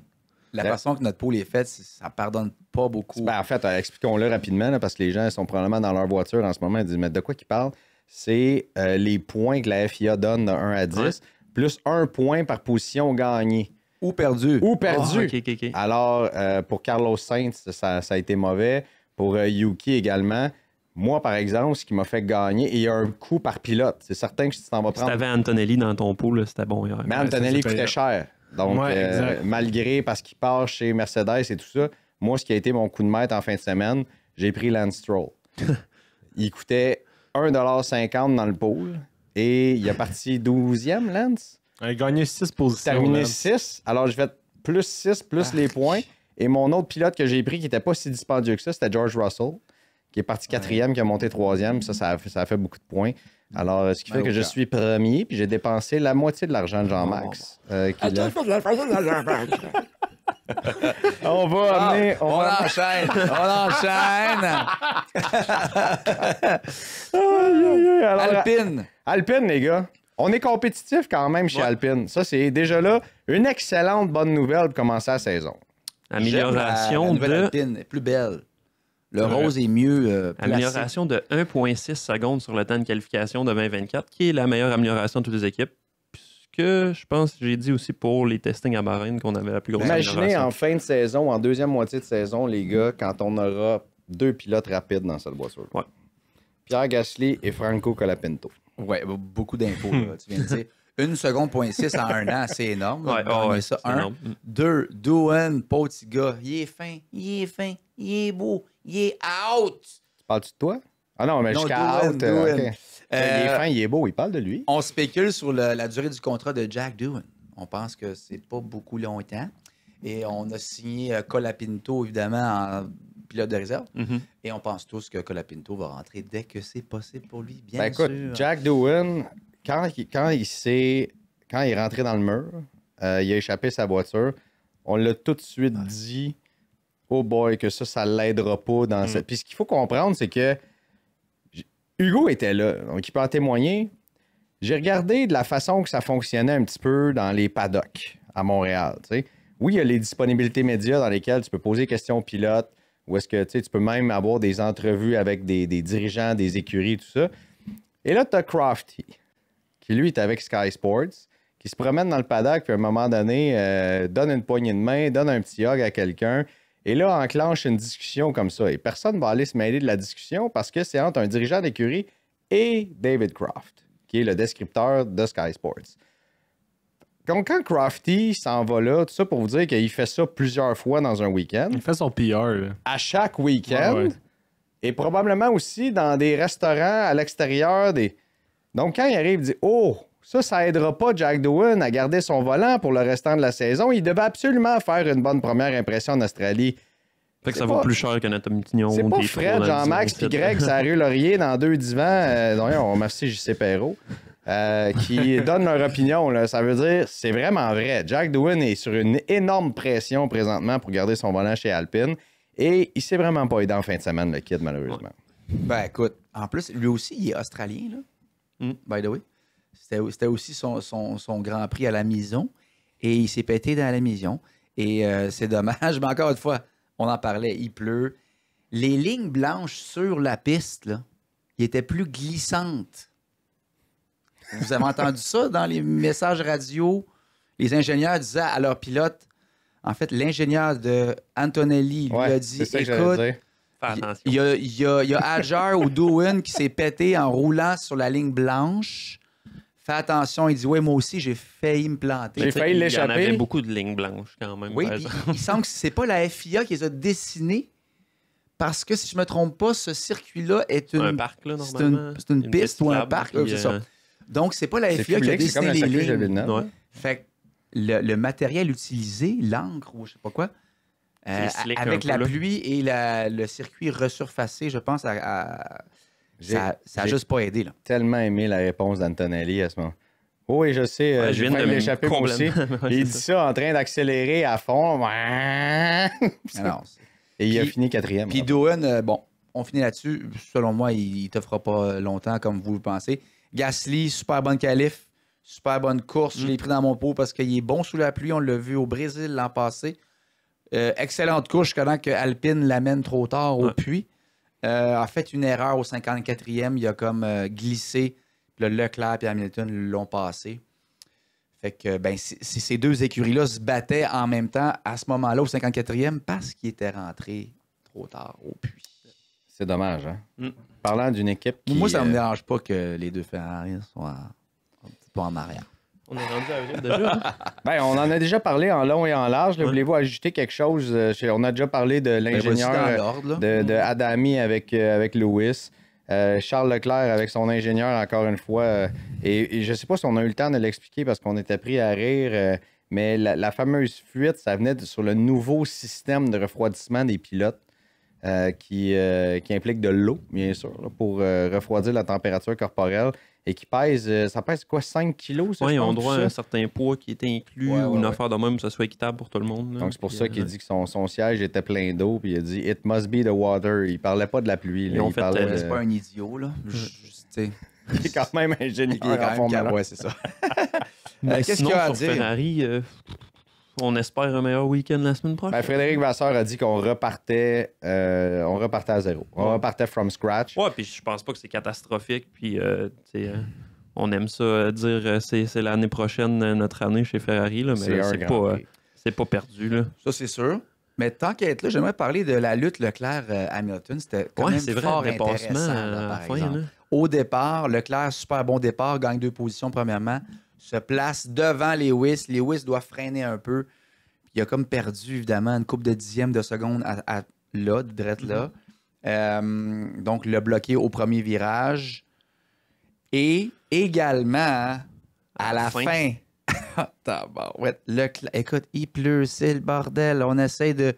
La Ouais. façon que notre pôle est faite, ça pardonne pas beaucoup. Ben, en fait, expliquons-le rapidement, là, parce que les gens sont probablement dans leur voiture en ce moment. Ils disent, mais de quoi qu'ils parlent? C'est les points que la FIA donne de 1 à 10, Ouais. plus 1 point par position gagnée. Ou perdu. Ou Ah, perdu. ok. Alors, pour Carlos Sainz, ça a été mauvais. Pour Yuki également. Moi, par exemple, ce qui m'a fait gagner, et il y a un coup par pilote. C'est certain que si tu t'en vas Si prendre. t'avais Antonelli dans ton pool, là, c'était bon hier. Mais Ouais, Antonelli ça, c'est coûtait cher. Donc, Ouais, exact. malgré, parce qu'il part chez Mercedes et tout ça, moi, ce qui a été mon coup de maître en fin de semaine, j'ai pris Lance Stroll. Il coûtait 1,50$ dans le pool et il a parti 12e, Lance. Il a gagné 6 positions. Terminé man. 6. Alors, j'ai fait plus 6, plus les points. Et mon autre pilote que j'ai pris, qui n'était pas si dispendieux que ça, c'était George Russell, qui est parti 4e, qui a monté 3e. Ça a fait beaucoup de points. Alors, ce qui fait Ben, que je aucun. suis premier, puis j'ai dépensé la moitié de l'argent de Jean-Max. Qui l'a- On va amener. On enchaîne. On enchaîne. Alors, Alpine. Alpine, les gars. On est compétitif quand même chez Ouais. Alpine. Ça, c'est déjà là une excellente bonne nouvelle pour commencer la saison. Amélioration La nouvelle de Alpine est plus belle. Le Ouais. rose est mieux placé. amélioration de 1,6 secondes sur le temps de qualification de 2024, qui est la meilleure amélioration de toutes les équipes. Puisque je pense que j'ai dit aussi pour les testings à Bahreïn qu'on avait la plus grosse Imaginez amélioration. en fin de saison, en deuxième moitié de saison, les gars, quand on aura 2 pilotes rapides dans cette voiture. Ouais. Pierre Gasly et Franco Colapinto. Ouais, beaucoup d'infos, là, tu viens de dire. 1 seconde, 0.6 en 1 an, c'est énorme. Ouais, Gagner ça, c'est 1. énorme. 2, Doohan, petit gars, il est fin, il est beau, il est out. Tu parles-tu de toi? Ah non, mais Non, jusqu'à Doohan, out. Doohan. OK. Il est fin, il est beau, il parle de lui. On spécule sur la durée du contrat de Jack Doohan. On pense que c'est pas beaucoup longtemps. Et on a signé Colapinto, évidemment, en pilote de réserve. Mhm. Et on pense tous que Colapinto va rentrer dès que c'est possible pour lui, bien Ben écoute, sûr. Jack Doohan, quand il est rentré dans le mur, il a échappé sa voiture, on l'a tout de suite dit, oh boy, que ça l'aidera pas dans cette... Puis ce qu'il faut comprendre, c'est que Hugo était là, donc il peut en témoigner. J'ai regardé de la façon que ça fonctionnait un petit peu dans les paddocks à Montréal, tu sais. Oui, il y a les disponibilités médias dans lesquelles tu peux poser des questions aux pilotes, ou est-ce que tu peux même avoir des entrevues avec des dirigeants, des écuries, tout ça. Et là, tu as Crafty, qui lui est avec Sky Sports, qui se promène dans le paddock, puis à un moment donné, donne une poignée de main, donne un petit hug à quelqu'un, et là, enclenche une discussion comme ça. Et personne ne va aller se mêler de la discussion parce que c'est entre un dirigeant d'écurie et David Croft, qui est le descripteur de Sky Sports. Donc, quand Crafty s'en va là, tout ça pour vous dire qu'il fait ça plusieurs fois dans un week-end, Il fait son PR. Là. à chaque week-end, Ouais. et probablement aussi dans des restaurants à l'extérieur. Donc, quand il arrive, il dit « Oh, ça aidera pas Jack Doohan à garder son volant pour le restant de la saison. Il devait absolument faire une bonne première impression en Australie. » Fait que C'est ça pas- vaut plus cher qu'un Atomitignon. C'est pas Fred, Jean-Max puis Greg, ça rue Laurier dans 2 divans. Donc, on remercie JC Perrault. Qui donnent leur opinion. Là. Ça veut dire, c'est vraiment vrai. Jack Doohan est sur une énorme pression présentement pour garder son volant chez Alpine. Et il s'est vraiment pas aidé en fin de semaine, le kid, malheureusement. Ben écoute, en plus, lui aussi, il est australien, là. By the way. C'était aussi son Grand Prix à la maison. Et il s'est pété dans la maison. Et c'est dommage. Mais encore une fois, on en parlait, il pleut. Les lignes blanches sur la piste, là, ils étaient plus glissantes. Vous avez entendu ça dans les messages radio? Les ingénieurs disaient à leur pilote, en fait, l'ingénieur de Antonelli lui a dit, c'est ça que j'allais écoute, dire. Fais attention. il y a Adger ou Doohan qui s'est pété en roulant sur la ligne blanche. Fais attention. Il dit, oui, moi aussi, j'ai failli me planter. J'ai failli Il y en l'échapper. avait beaucoup de lignes blanches quand même. Oui, par puis exemple. il semble que c'est pas la FIA qui les a dessinées parce que, si je me trompe pas, ce circuit-là est Un parc, là, c'est normalement. une piste ou un cyclable, parc. puis, C'est ça. Donc, c'est pas la C'est FIA qui a public, c'est comme dessiné le les circuit lignes. Villeneuve. Ouais. Fait que le matériel utilisé, l'encre ou je sais pas quoi, C'est slick avec un la peu, là. pluie et le circuit resurfacé, je pense, ça a J'ai- juste pas aidé. Là. Tellement aimé la réponse d'Antonelli à ce moment. Oui, je sais, Ouais, je j'ai viens de failli me l'échapper moi aussi. complètement- Ouais, Il c'est dit ça en train d'accélérer à fond. Alors, Et il a Puis- fini 4e. puis Doohan, bon, on finit là-dessus. Selon moi, il te fera pas longtemps comme vous le pensez. Gasly, super bonne qualif, super bonne course. Je l'ai pris dans mon pot parce qu'il est bon sous la pluie. On l'a vu au Brésil l'an passé. Excellente course jusqu'à temps que Alpine l'amène trop tard au Ouais. puits. A fait une erreur au 54e. Il a comme glissé. Puis là, Leclerc et Hamilton l'ont passé. Fait que ben, si ces deux écuries-là se battaient en même temps à ce moment-là au 54e parce qu'ils étaient rentrés trop tard au puits. C'est dommage, hein? Mm. Parlant d'une équipe qui... Moi, ça me dérange pas que les deux Ferrari soient un petit peu en arrière. On est rendu à avril déjà. Ben, on en a déjà parlé en long et en large. Là. Ouais. Voulez-vous ajouter quelque chose? On a déjà parlé de Ben, voici l'ingénieur dans l'ordre, là. de Adami avec Lewis. Charles Leclerc avec son ingénieur, encore une fois. Et je ne sais pas si on a eu le temps de l'expliquer parce qu'on était pris à rire, mais la fameuse fuite, ça venait sur le nouveau système de refroidissement des pilotes qui implique de l'eau, bien sûr, là, pour refroidir la température corporelle et qui pèse, ça pèse quoi, 5 kilos? Ça, Oui, je ils ont pense, droit tout à ça? un certain poids qui était inclus Ouais, ou ouais, une ouais. affaire de même, que ça soit équitable pour tout le monde. là. Donc, c'est pour Puis, ça qu'il dit que son siège était plein d'eau, puis il a dit « It must be the water ». Il parlait pas de la pluie. Là, Ils ont il fait, parlait de... C'est pas un idiot, là. Tu sais, Il est quand même ingénieur il est quand en même Formule 1. ouais, c'est ça. Mais Qu'est-ce sinon, qu'il y a à sur dire? Ferrari, on espère un meilleur week-end la semaine prochaine. Ben, Frédéric Vasseur a dit qu'on repartait à zéro. On repartait from scratch. Ouais, puis je pense pas que c'est catastrophique. Puis, tu sais, on aime ça dire c'est l'année prochaine notre année chez Ferrari, là, mais là, un c'est Grand pas, Prix. c'est pas perdu. Là. Ça, c'est sûr. Mais tant qu'à être là, j'aimerais parler de la lutte Leclerc-Hamilton. C'était quand même c'est vrai, fort le dépassement intéressant, à là, la par fin. exemple. Là. Au départ, Leclerc, super bon départ, gagne 2 positions premièrement, se place devant Lewis. Lewis doit freiner un peu. Il a comme perdu, évidemment, une couple de dixièmes de seconde là, direct là. Donc, le bloqué au premier virage. Et également, à la fin. Écoute, il pleut, c'est le bordel. On essaie de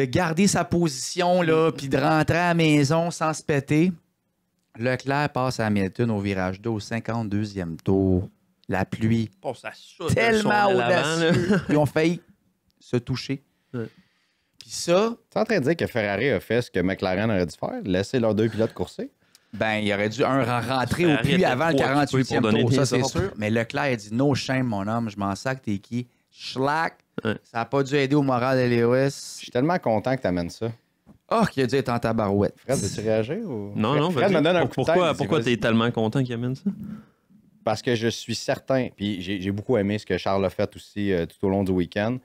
garder sa position, là, puis de rentrer à la maison sans se péter. Leclerc passe à Hamilton au virage 2 au 52e tour. La pluie Oh, ça saute tellement le son à l'avant, audacieux. Ils ont failli se toucher. Ouais. Puis ça, Tu es en train de dire que Ferrari a fait ce que McLaren aurait dû faire, laisser leurs 2 pilotes courser? ben, il aurait dû rentrer au Ferrari puits était avant le trop occupé 48e pour donner tour, des ça c'est ordres. sûr. Mais Leclerc a dit « No shame, mon homme, je m'en sac, t'es qui? » Schlack. Ouais. Ça n'a pas dû aider au moral de Je Lewis. suis tellement content que tu amènes ça. Oh, qu'il a dû être en tabarouette. Fred, veux-tu réagir? Ou... Non, Fred me donne un coup de tête, pourquoi vas-y. t'es tellement content qu'il amène ça? Parce que je suis certain, puis j'ai beaucoup aimé ce que Charles a fait aussi tout au long du week-end.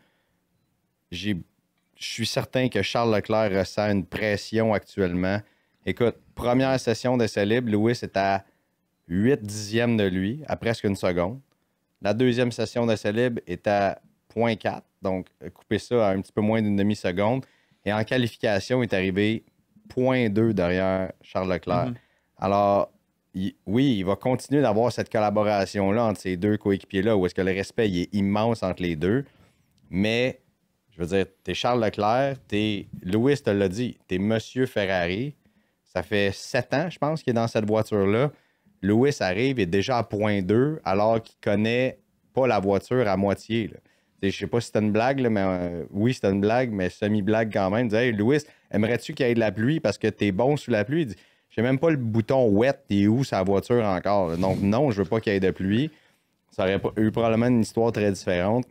Je suis certain que Charles Leclerc ressent une pression actuellement. Écoute, première session d'essai libre, Lewis est à 8 dixièmes de lui, à presque une seconde. La deuxième session d'essai libre est à 0.4, donc couper ça à un petit peu moins d'une demi-seconde. Et en qualification, il est arrivé 0.2 derrière Charles Leclerc. Alors, oui, il va continuer d'avoir cette collaboration-là entre ces deux coéquipiers-là, où est-ce que le respect il est immense entre les deux. Mais, je veux dire, t'es Charles Leclerc, Lewis te l'a dit, t'es Monsieur Ferrari. Ça fait 7 ans, je pense, qu'il est dans cette voiture-là. Lewis arrive et est déjà à 0.2, alors qu'il connaît pas la voiture à moitié. Là. Je sais pas si c'était une blague, là, mais oui, c'était une blague, mais semi-blague quand même. Il dit, hey, Lewis, aimerais-tu qu'il y ait de la pluie parce que t'es bon sous la pluie? Il dit, j'ai même pas le bouton wet, t'es où sa voiture encore? Là? Donc, non, je veux pas qu'il y ait de pluie. Ça aurait eu probablement une histoire très différente.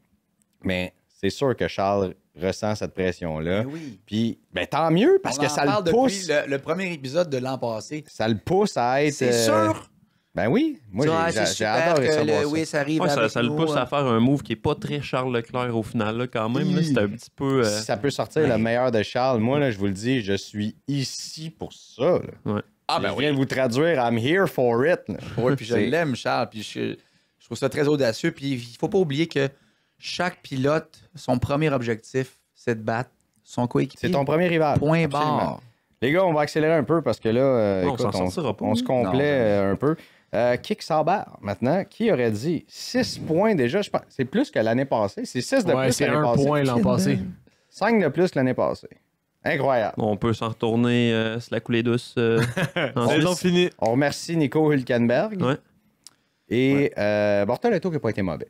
Mais c'est sûr que Charles ressent cette pression-là. Ben oui. Puis, ben, tant mieux, parce que ça le pousse. Depuis le premier épisode de l'an passé. Ça le pousse à être. C'est sûr. Ben oui. Moi, c'est j'ai super adoré que savoir ça. Lewis arrive Ouais, avec ça le nous, pousse à faire un move qui est pas très Charles Leclerc au final, là, quand même. Là, c'est un petit peu. Si ça peut sortir le meilleur de Charles, moi, là, je vous le dis, je suis ici pour ça. Là. Ouais. Ah, je viens de vous traduire, I'm here for it. Là. Oui, puis je C'est- l'aime, Charles. Puis je trouve ça très audacieux. Puis il faut pas oublier que chaque pilote, son premier objectif, c'est de battre son coéquipier. C'est ton premier rival. Point Absolument. barre. Les gars, on va accélérer un peu parce que là, On écoute, s'en sortira pas. on se complaît un peu. Kick Sauber, maintenant, qui aurait dit 6 points déjà? Je pense, c'est plus que l'année passée. C'est 6 de Ouais, plus c'est l'année un passée. point l'an passé. 5 de plus l'année passée. Incroyable. On peut s'en retourner se la couler douce. en Saison Suisse. finie. On remercie Nico Hülkenberg. Ouais. Et Bortoletto qui n'a pas été mauvais.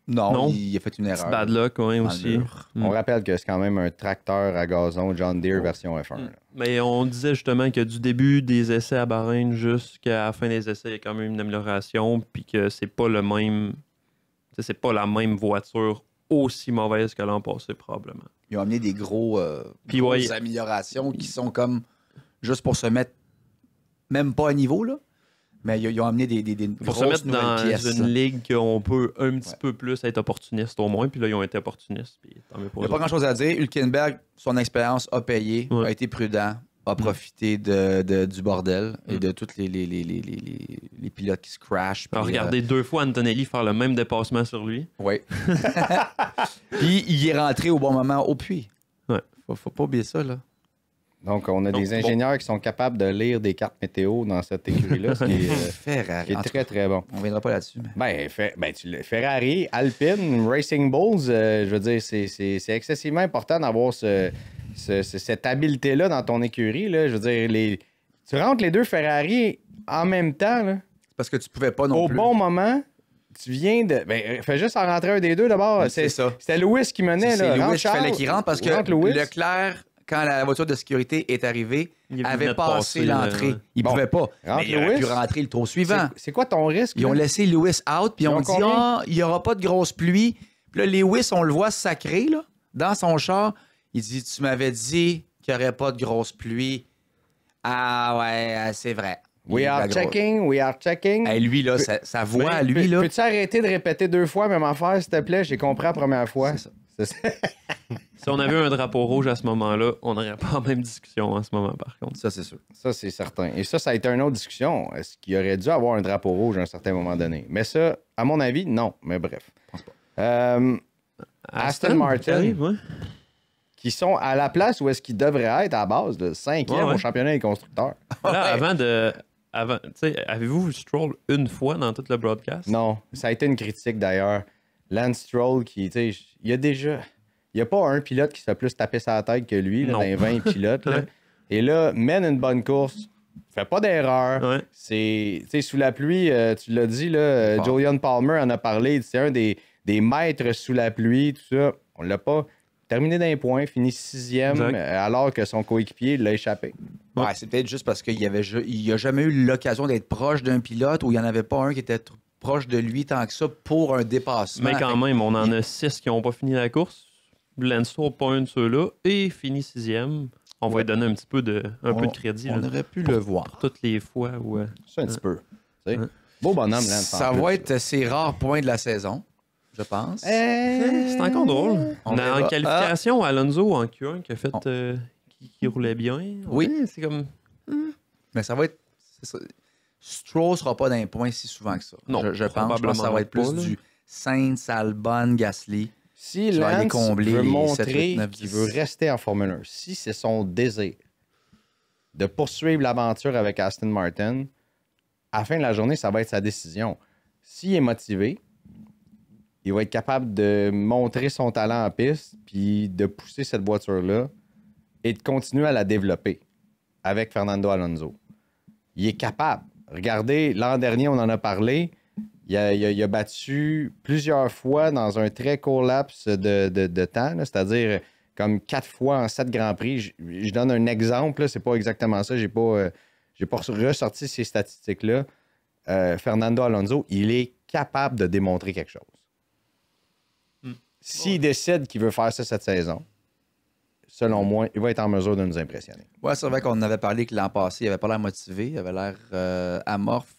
Non, Non. il a fait une erreur. Bad luck, ouais, Dans aussi. le mur. On rappelle que c'est quand même un tracteur à gazon John Deere version F1. là. Mais on disait justement que du début des essais à Bahreïn jusqu'à la fin des essais, il y a quand même une amélioration, puis que c'est pas le même. C'est pas la même voiture aussi mauvaise que l'an passé, probablement. Ils ont amené des grosses ouais. améliorations qui sont comme juste pour se mettre même pas à niveau, là. Mais ils ont amené des Pour se grosses mettre nouvelles dans pièces. une là. ligue qu'on peut un petit peu plus être opportuniste au moins, puis là, ils ont été opportunistes. Puis tant mieux pour Il n'y a eux pas autres. grand-chose à dire. Hülkenberg, son expérience a payé, Ouais. a été prudent, a profité du bordel et de tous les pilotes qui se crashent. Alors, puis, regardez 2 fois Antonelli faire le même dépassement sur lui. Oui. Puis il est rentré au bon moment au puits. Ouais. Faut pas oublier ça, là. Donc, on a Donc, des ingénieurs qui sont capables de lire des cartes météo dans cette écurie-là, ce qui est, Ferrari. qui est En tout très, cas, très bon. on ne viendra pas là-dessus. Mais... Ferrari, Alpine, Racing Bulls, je veux dire, c'est excessivement important d'avoir cette habileté-là dans ton écurie. Là. Je veux dire, tu rentres les deux Ferrari en même temps, là, Parce que tu pouvais pas non au plus. bon moment. Tu viens de. Ben, fais juste en rentrer un des deux d'abord. Oui, c'est ça. C'était Lewis qui menait. C'est là. Lewis Rentre qu'il fallait Charles, qu'il rentre parce que rentre Lewis. Leclerc, quand la voiture de sécurité est arrivée, Il venait avait de passé passer, l'entrée. ouais. Il Bon. pouvait pas. Rentre Mais il aurait Lewis. pu rentrer le tour suivant. C'est quoi ton risque? Ils ont là? laissé Lewis out, puis ils Ils ont ont dit combien? ah, il n'y aura pas de grosse pluie. Puis là, Lewis, on le voit sacré là, dans son char. Il dit tu m'avais dit qu'il n'y aurait pas de grosse pluie. Ah ouais, c'est vrai. We Il are la grosse. checking, we are checking. Hey, lui, là, sa voix à lui, là. Peux-tu arrêter de répéter 2 fois même affaire, s'il te plaît? J'ai compris la première fois. C'est ça. Si on avait un drapeau rouge à ce moment-là, on n'aurait pas la même discussion en ce moment, par contre. Ça, c'est sûr. Ça, c'est certain. Et ça a été une autre discussion. Est-ce qu'il aurait dû avoir un drapeau rouge à un certain moment donné? Mais ça, à mon avis, non. Mais bref. Je pense pas. Aston Martin, arrive, ouais. qui sont à la place où est-ce qu'ils devraient être à la base, de 5e au championnat des constructeurs. Là, avez-vous vu Stroll une fois dans tout le broadcast? Non, ça a été une critique d'ailleurs. Lance Stroll, il y a déjà... Il n'y a pas un pilote qui se fait plus taper sa tête que lui, là, dans les 20 pilotes. Là. Et là, mène une bonne course, fait pas d'erreur. Ouais. C'est sous la pluie, tu l'as dit, là, Julian Palmer en a parlé, c'est un des maîtres sous la pluie, tout ça. On l'a pas terminé d'un point, fini 6e, alors que son coéquipier l'a échappé. Ouais, c'est peut-être juste parce qu'il n'y a jamais eu l'occasion d'être proche d'un pilote ou il n'y en avait pas un qui était proche de lui tant que ça pour un dépassement. Mais quand même, on en a 6 qui n'ont pas fini la course. Lance Stroll, pas un de ceux-là, et finit 6e. On va lui donner un petit peu de crédit. On aurait pu le voir. Pour toutes les fois où... C'est un petit peu. Beau bonhomme, Lance. Ça va être ses rares points de la saison, je pense. C'est encore drôle. On En verra. qualification, Alonso en Q1 qui a fait... qui roulait bien. Oui. Ouais, c'est comme... Mais ça va être... Stroll sera pas d'un point si souvent que ça. Non, je pense que ça va être plus pas, du Sainz, Albon, Gasly. Si Tu vas aller Lance combler veut les montrer 7, 8, 9, qu'il 10. veut rester en Formule 1, si c'est son désir de poursuivre l'aventure avec Aston Martin, à la fin de la journée, ça va être sa décision. S'il est motivé, il va être capable de montrer son talent en piste, puis de pousser cette voiture-là et de continuer à la développer avec Fernando Alonso. Il est capable. Regardez, l'an dernier, on en a parlé. Il a battu plusieurs fois dans un très court laps de temps, là, c'est-à-dire comme 4 fois en 7 Grands Prix. Je donne un exemple, là, c'est pas exactement ça. J'ai pas ressorti ces statistiques-là. Fernando Alonso, il est capable de démontrer quelque chose. S'il décide qu'il veut faire ça cette saison, selon moi, il va être en mesure de nous impressionner. Ouais, c'est vrai qu'on avait parlé que l'an passé, il avait pas l'air motivé, il avait l'air amorphe,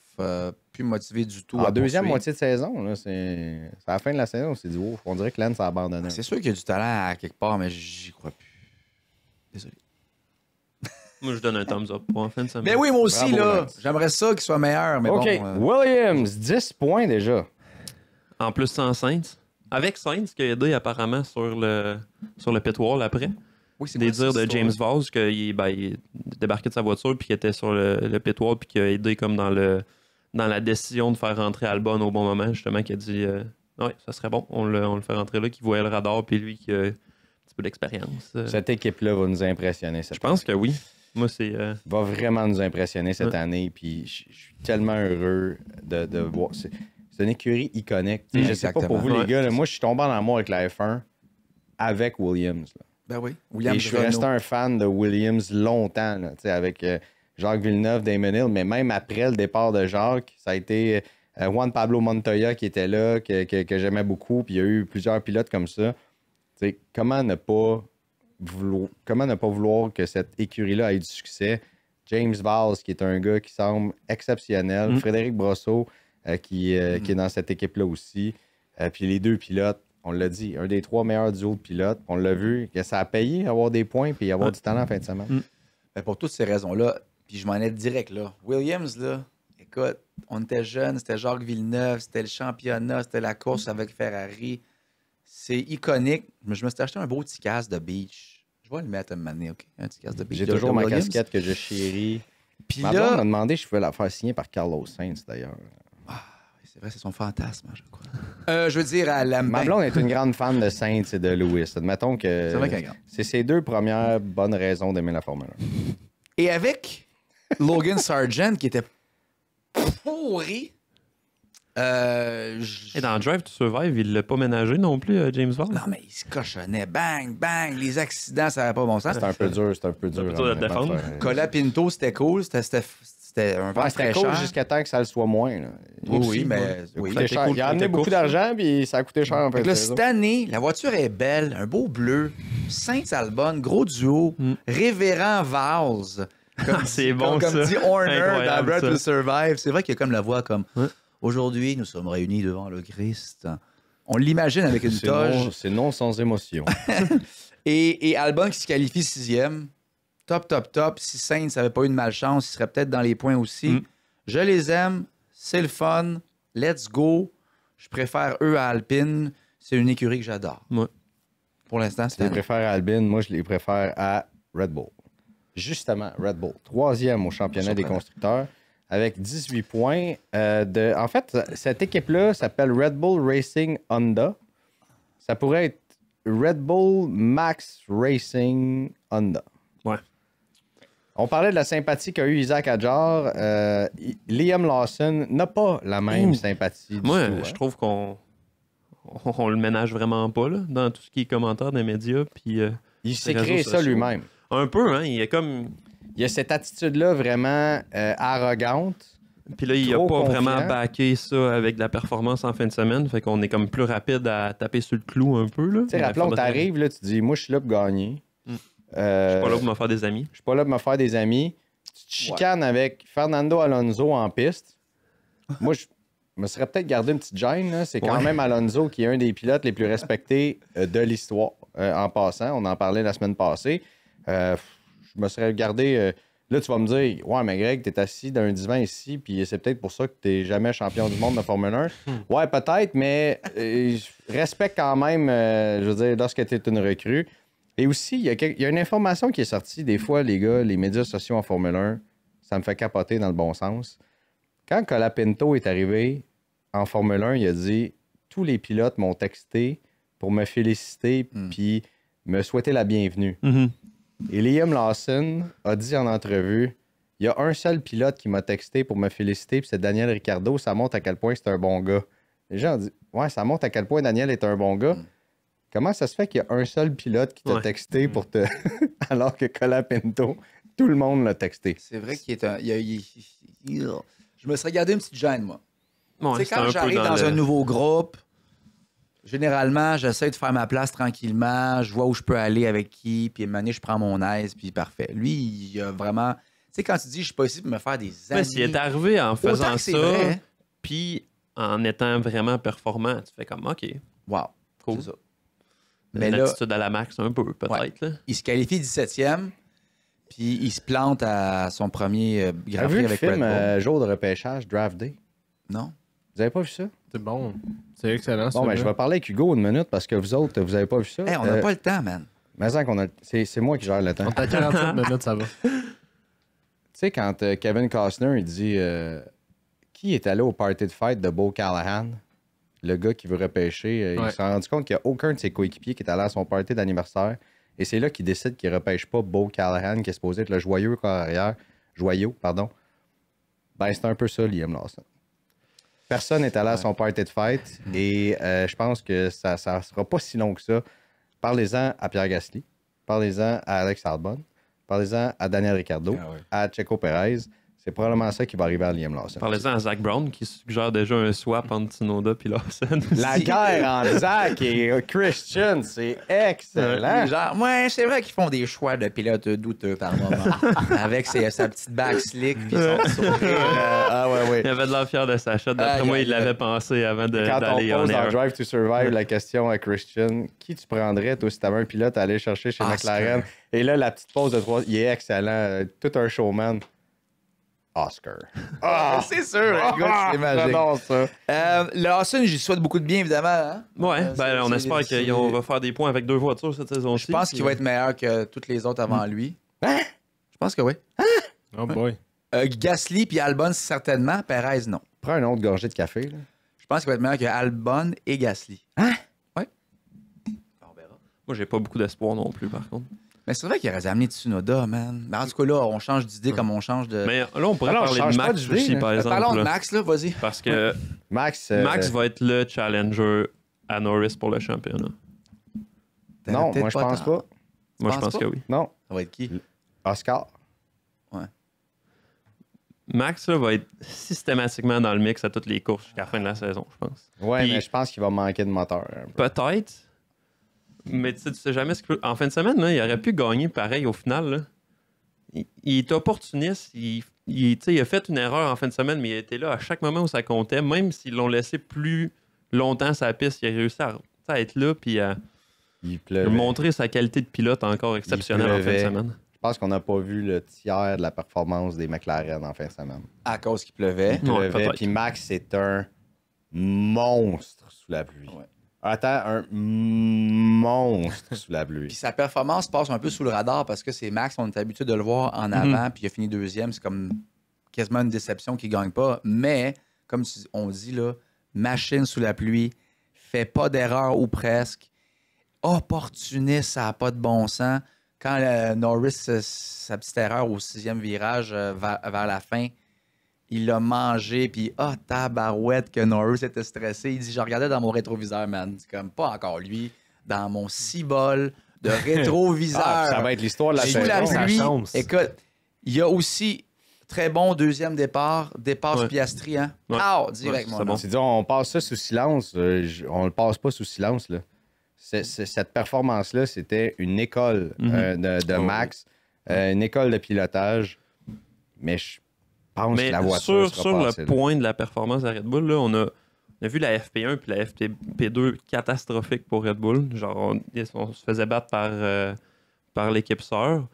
plus motivé du tout. En deuxième moitié de saison, là, c'est à la fin de la saison, c'est du ouf. On dirait que Lance a abandonné. C'est sûr qu'il y a du talent à quelque part, mais j'y crois plus. Désolé. Moi, je donne un thumbs up pour en fin de semaine. Mais oui, moi aussi, Bravo, là. Lance. J'aimerais ça qu'il soit meilleur, mais OK. bon. Williams, 10 points déjà. En plus, sans Sainz. Avec Sainz qui a aidé apparemment sur le pit wall après. Oui, c'est Des quoi dires cette de James histoire? Vaz qu'il il débarquait de sa voiture puis qu'il était sur le pit wall puis qu'il a aidé comme dans la décision de faire rentrer Albon au bon moment, justement, qui a dit ouais, ça serait bon, on le fait rentrer là, qui voyait le radar puis lui qui a un petit peu d'expérience. Cette équipe-là va nous impressionner. Je pense que oui. Moi, c'est. Va vraiment nous impressionner cette année. Puis je suis tellement heureux de voir. C'est une écurie iconique. Tu sais, je sais pas pour vous, Ouais. les gars. Là, moi, je suis tombé en amour avec la F1 avec Williams. Là. Ben oui. Et Williams je suis resté un fan de Williams longtemps, là, tu sais, avec Jacques Villeneuve, Damon Hill, mais même après le départ de Jacques, ça a été Juan Pablo Montoya qui était là, que j'aimais beaucoup, puis il y a eu plusieurs pilotes comme ça. Tu sais, comment ne pas vouloir que cette écurie-là ait du succès? James Vaz, qui est un gars qui semble exceptionnel, Frédéric Brosseau, qui est dans cette équipe-là aussi, puis les deux pilotes. On l'a dit, un des 3 meilleurs duos de pilotes. On l'a vu, que ça a payé avoir des points et avoir du talent en fin de semaine. Ben pour toutes ces raisons-là, puis je m'en ai direct là. Williams, là, écoute, on était jeunes, c'était Jacques Villeneuve, c'était le championnat, c'était la course avec Ferrari. C'est iconique. Je me suis acheté un beau petit casque de beach. Je vais le mettre à un moment donné, OK? Un petit casque de beach. J'ai de toujours ma Williams. casquette que je chéris. Puis Ma blonde m'a là, demandé si je pouvais la faire signer par Carlos Sainz, d'ailleurs. c'est vrai, c'est son fantasme, je crois. Je veux dire, à la Ma main. blonde est une grande fan de Sainz et de Lewis. Admettons que C'est vrai qu'elle est grande. c'est ses 2 premières bonnes raisons d'aimer la Formule 1. Et avec Logan Sargent qui était pourri. Et dans Drive to Survive, il l'a pas ménagé non plus, James Vaz. Non, mais il se cochonnait. Bang, bang. Les accidents, ça n'avait pas bon sens. C'est un peu dur, c'est un peu dur. dur à défendre. Colapinto, c'était cool. C'était un vent C'était très cool cher. jusqu'à temps que ça le soit moins. Là. Oui, mais... Il a oui. coûté cher. cool Il a pour amené tes beaucoup courses, d'argent, puis ça a coûté cher en Fait fait. que là, cette année, la voiture est belle, un beau bleu, Sainz-Albon, gros duo, révérend Vaz. Comme C'est dit- bon, comme ça. dit Horner dans Incroyable, Breath ça. to Survive. C'est vrai qu'il y a comme la voix comme Ouais. aujourd'hui, nous sommes réunis devant le Christ. On l'imagine avec une toge. C'est non sans émotion. Et Albon qui se qualifie 6e. Top. Si Saints n'avait pas eu de malchance, il serait peut-être dans les points aussi. Je les aime. C'est le fun. Let's go. Je préfère eux à Alpine. C'est une écurie que j'adore. Ouais. Pour l'instant, Tu c'est les préfères à Albin, moi je les préfère à Red Bull. Justement, Red Bull. 3e au championnat des constructeurs avec 18 points. En fait, cette équipe-là s'appelle Red Bull Racing Honda. Ça pourrait être Red Bull Max Racing Honda. Ouais. On parlait de la sympathie qu'a eu Isaac Hadjar. Liam Lawson n'a pas la même sympathie. Moi, du tout, je trouve qu'on le ménage vraiment pas là, dans tout ce qui est commentaire des médias. Puis, il s'est réseaux créé ça sociaux. lui-même. Un peu, hein. Il est comme. Il y a cette attitude-là vraiment arrogante. Puis là, il a Trop pas confiant. vraiment backé ça avec de la performance en fin de semaine. Fait qu'on est comme plus rapide à taper sur le clou un peu. Là. Tu sais, rappelons que t'arrives, là, tu dis, moi, je suis là pour gagner. Je suis pas là pour me faire des amis. Je suis pas là pour me faire des amis. Tu te chicanes avec Fernando Alonso en piste. Moi, je me serais peut-être gardé une petite gêne. Là. C'est quand même Alonso qui est un des pilotes les plus respectés de l'histoire. En passant, on en parlait la semaine passée. Je me serais gardé... là, tu vas me dire, ouais, mais Greg, t'es assis dans un divan ici, puis c'est peut-être pour ça que t'es jamais champion du monde de Formule 1. Ouais, peut-être, mais je respecte quand même, je veux dire, lorsque t'es une recrue. Et aussi, il y a une information qui est sortie. Des fois, les gars, les médias sociaux en Formule 1, ça me fait capoter dans le bon sens. Quand Colapinto est arrivé en Formule 1, il a dit « Tous les pilotes m'ont texté pour me féliciter puis me souhaiter la bienvenue. Et Liam Lawson a dit en entrevue « Il y a un seul pilote qui m'a texté pour me féliciter, puis c'est Daniel Ricciardo. Ça montre à quel point c'est un bon gars. » Les gens ont dit « Ouais, ça montre à quel point Daniel est un bon gars. » Comment ça se fait qu'il y a un seul pilote qui t'a texté pour te... alors que Colapinto, tout le monde l'a texté. C'est vrai qu'il est un... Je me serais gardé une petite gêne, moi. Ouais, Tu sais, quand j'arrive dans un nouveau groupe, généralement, j'essaie de faire ma place tranquillement, je vois où je peux aller avec qui, puis à un moment donné, je prends mon aise, puis parfait. Lui, il a vraiment... Tu sais, quand tu dis « je suis pas ici pour me faire des amis », Mais s'il est arrivé en faisant autant que c'est ça, vrai. puis en étant vraiment performant, tu fais comme « OK, Wow, cool. c'est ça. Mais Une là, attitude à la max un peu, peut-être. Ouais. Là. il se qualifie 17e, puis il se plante à son premier Grand T'as vu Prix le avec Red film Bull. Jour de repêchage, Draft Day? Non? Vous avez pas vu ça? C'est bon. C'est excellent. Bon, ben, je vais parler avec Hugo une minute parce que vous autres, vous avez pas vu ça. Hey, on n'a pas le temps, man. Mais ça qu'on a... c'est moi qui gère le temps. On est à 47 minutes, ça va. Tu sais, quand Kevin Costner il dit qui est allé au party de fête de Bo Callahan, le gars qui veut repêcher, il s'est rendu compte qu'il n'y a aucun de ses coéquipiers qui est allé à son party d'anniversaire. Et c'est là qu'il décide qu'il ne repêche pas Bo Callahan, qui est supposé être le joyeux pardon. Ben, c'est un peu ça, Liam Lawson. Personne n'est allé à son party de fête et je pense que ça ne sera pas si long que ça. Parlez-en à Pierre Gasly, parlez-en à Alex Albon, parlez-en à Daniel Ricciardo, à Checo Perez. C'est probablement ça qui va arriver à Liam Lawson. Parlez-en à Zach Brown qui suggère déjà un swap entre Tsunoda et Lawson. La guerre entre Zach et Christian, c'est excellent. Genre, ouais, c'est vrai qu'ils font des choix de pilotes douteux par moment. Avec sa petite bague slick puis son sourire. ouais. Il avait de l'air fier de sa shot. D'après moi, il l'avait pensé avant Quand d'aller on en pose dans air. Drive to Survive la question à Christian, qui tu prendrais, toi, si t'avais un pilote à aller chercher chez McLaren? Et là, la petite pause de 3, il est excellent. Tout un showman. Oscar. C'est sûr, écoute, c'est magique. J'adore ça. Lawson, j'y souhaite beaucoup de bien, évidemment. Hein? Ouais, ben, on c'est- espère c'est- qu'on va faire des points avec 2 voitures cette saison-ci. Je pense qu'il va être meilleur que toutes les autres avant lui. Je pense que oui. Oh boy. Gasly puis Albon, certainement. Perez, non. Prends une autre gorgée de café. Là. Je pense qu'il va être meilleur que Albon et Gasly. Moi, j'ai pas beaucoup d'espoir non plus, par contre. Mais c'est vrai qu'il aurait dû amener Tsunoda, man. Mais en tout cas, là, on change d'idée comme on change de... Mais là, on pourrait Alors, parler change de pas Max d'idée, aussi, là. par exemple. Parlons de là. Max, là, vas-y. Parce que Max, Max va être le challenger à Norris pour le championnat. non, moi, je pense pas. Moi, je penses pense pas? que oui. Non. Ça va être qui? Oscar. Max là, va être systématiquement dans le mix à toutes les courses jusqu'à la fin de la saison, je pense. Ouais, Puis- mais je pense qu'il va manquer de moteur. un peu. Peut-être, mais tu sais jamais ce que... En fin de semaine, là, il aurait pu gagner pareil au final. Là. Il est opportuniste. Tu sais, il a fait une erreur en fin de semaine, mais il était là à chaque moment où ça comptait, même s'ils l'ont laissé plus longtemps sa piste, il a réussi à être là puis à Il pleuvait. montrer sa qualité de pilote encore exceptionnelle en fin de pleuvait. semaine. Je pense qu'on n'a pas vu le tiers de la performance des McLaren en fin de semaine. À cause qu'il pleuvait. Il Ouais, pleuvait, peut-être. puis Max, c'est un monstre sous la pluie. Ouais. Attends, un monstre sous la pluie. Puis sa performance passe un peu sous le radar parce que c'est Max, on est habitué de le voir en avant, puis il a fini deuxième. C'est comme quasiment une déception qu'il ne gagne pas. Mais, comme on dit, là, machine sous la pluie, fait pas d'erreur ou presque. Opportuniste, ça n'a pas de bon sens. Quand Norris, sa petite erreur au 6e virage vers la fin, il l'a mangé, puis tabarouette que Norris était stressé. Il dit, je regardais dans mon rétroviseur, man. C'est comme, pas encore lui, dans mon cibole de rétroviseur. Ça va être l'histoire de la Sous la saison. Sa pluie, chance. écoute, il y a aussi très bon deuxième départ, dépasse Ouais. Piastri, hein? Ouais. Direct, Ouais, mon c'est nom. bon. C'est-à-dire, on passe ça sous silence. On le passe pas sous silence, là. Cette performance-là, c'était une école de Max, une école de pilotage. Mais je pense Mais que la voiture sur sera le passée, là. point de la performance de Red Bull, là, on a vu la FP1 puis la FP2 catastrophique pour Red Bull. Genre, on se faisait battre par l'équipe sœur.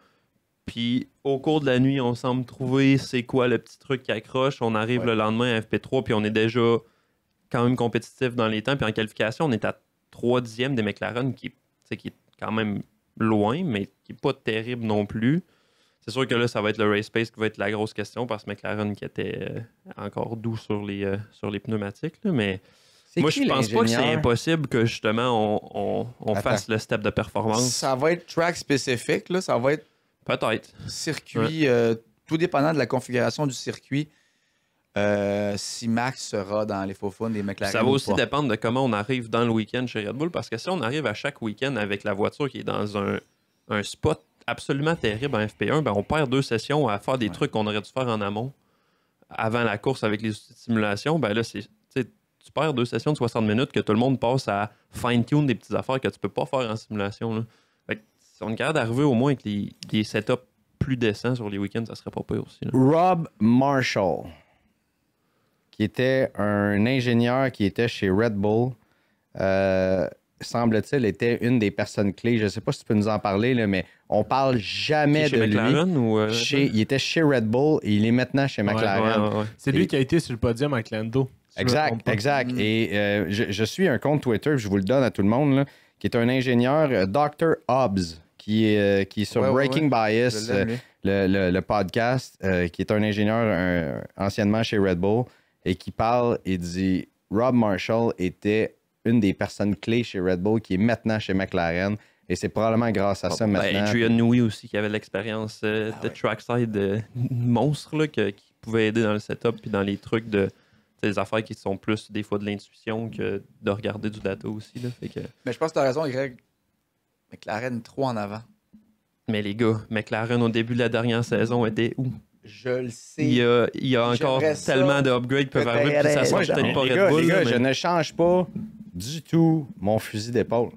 Puis au cours de la nuit, on semble trouver c'est quoi le petit truc qui accroche. On arrive Ouais. le lendemain à FP3 puis on est déjà quand même compétitif dans les temps. Puis en qualification, on est à 3/10 des McLaren qui est quand même loin, mais qui n'est pas terrible non plus. C'est sûr que là, ça va être le race pace qui va être la grosse question parce que McLaren qui était encore doux sur les pneumatiques. Là, mais C'est moi, qui je pense pas que c'est l'ingénieur? impossible que justement on Attends. fasse le step de performance. Ça va être track spécifique, là. Ça va être Peut-être. circuit, tout dépendant de la configuration du circuit. Si Max sera dans les faux-founes des McLaren. Ça va ou aussi pas. dépendre de comment on arrive dans le week-end chez Red Bull, parce que si on arrive à chaque week-end avec la voiture qui est dans un spot absolument terrible en FP1, ben on perd 2 sessions à faire des trucs qu'on aurait dû faire en amont avant la course avec les outils de simulation. Ben là, tu perds 2 sessions de 60 minutes que tout le monde passe à fine-tune des petites affaires que tu peux pas faire en simulation. Là. Fait que si on est capable d'arriver au moins avec des setups plus décents sur les week-ends, ça serait pas pire aussi. Là. Rob Marshall, qui était un ingénieur qui était chez Red Bull, semble-t-il, était une des personnes clés. Je ne sais pas si tu peux nous en parler, là, mais on parle jamais Chez de McLaren lui. ou Il était chez Red Bull et il est maintenant chez McLaren. ouais. C'est lui qui a été sur le podium avec Lando. Si je me trompe Exact, pas. exact. Et je suis un compte Twitter, je vous le donne à tout le monde, là, qui est un ingénieur, Dr. Hobbs, qui est sur Ouais, Breaking Bias, Je l'aime, lui. le podcast, qui est un ingénieur anciennement chez Red Bull, et qui parle et dit Rob Marshall était une des personnes clés chez Red Bull, qui est maintenant chez McLaren, et c'est probablement grâce à ça maintenant. Adrian Newey aussi, qui avait l'expérience de ouais. trackside monstre là, qui pouvait aider dans le setup puis dans les trucs de des affaires qui sont plus des fois de l'intuition que de regarder du data aussi. Là, fait que... Mais je pense que tu as raison, Greg. McLaren trop en avant. Mais les gars, McLaren au début de la dernière saison était où? Je le sais. Il y a encore J'aimerais ça tellement d'upgrades qui peuvent arriver, puis ça sera peut-être. peut-être pas les Red gars, Bull. les gars, là, je mais ne change pas du tout mon fusil d'épaule.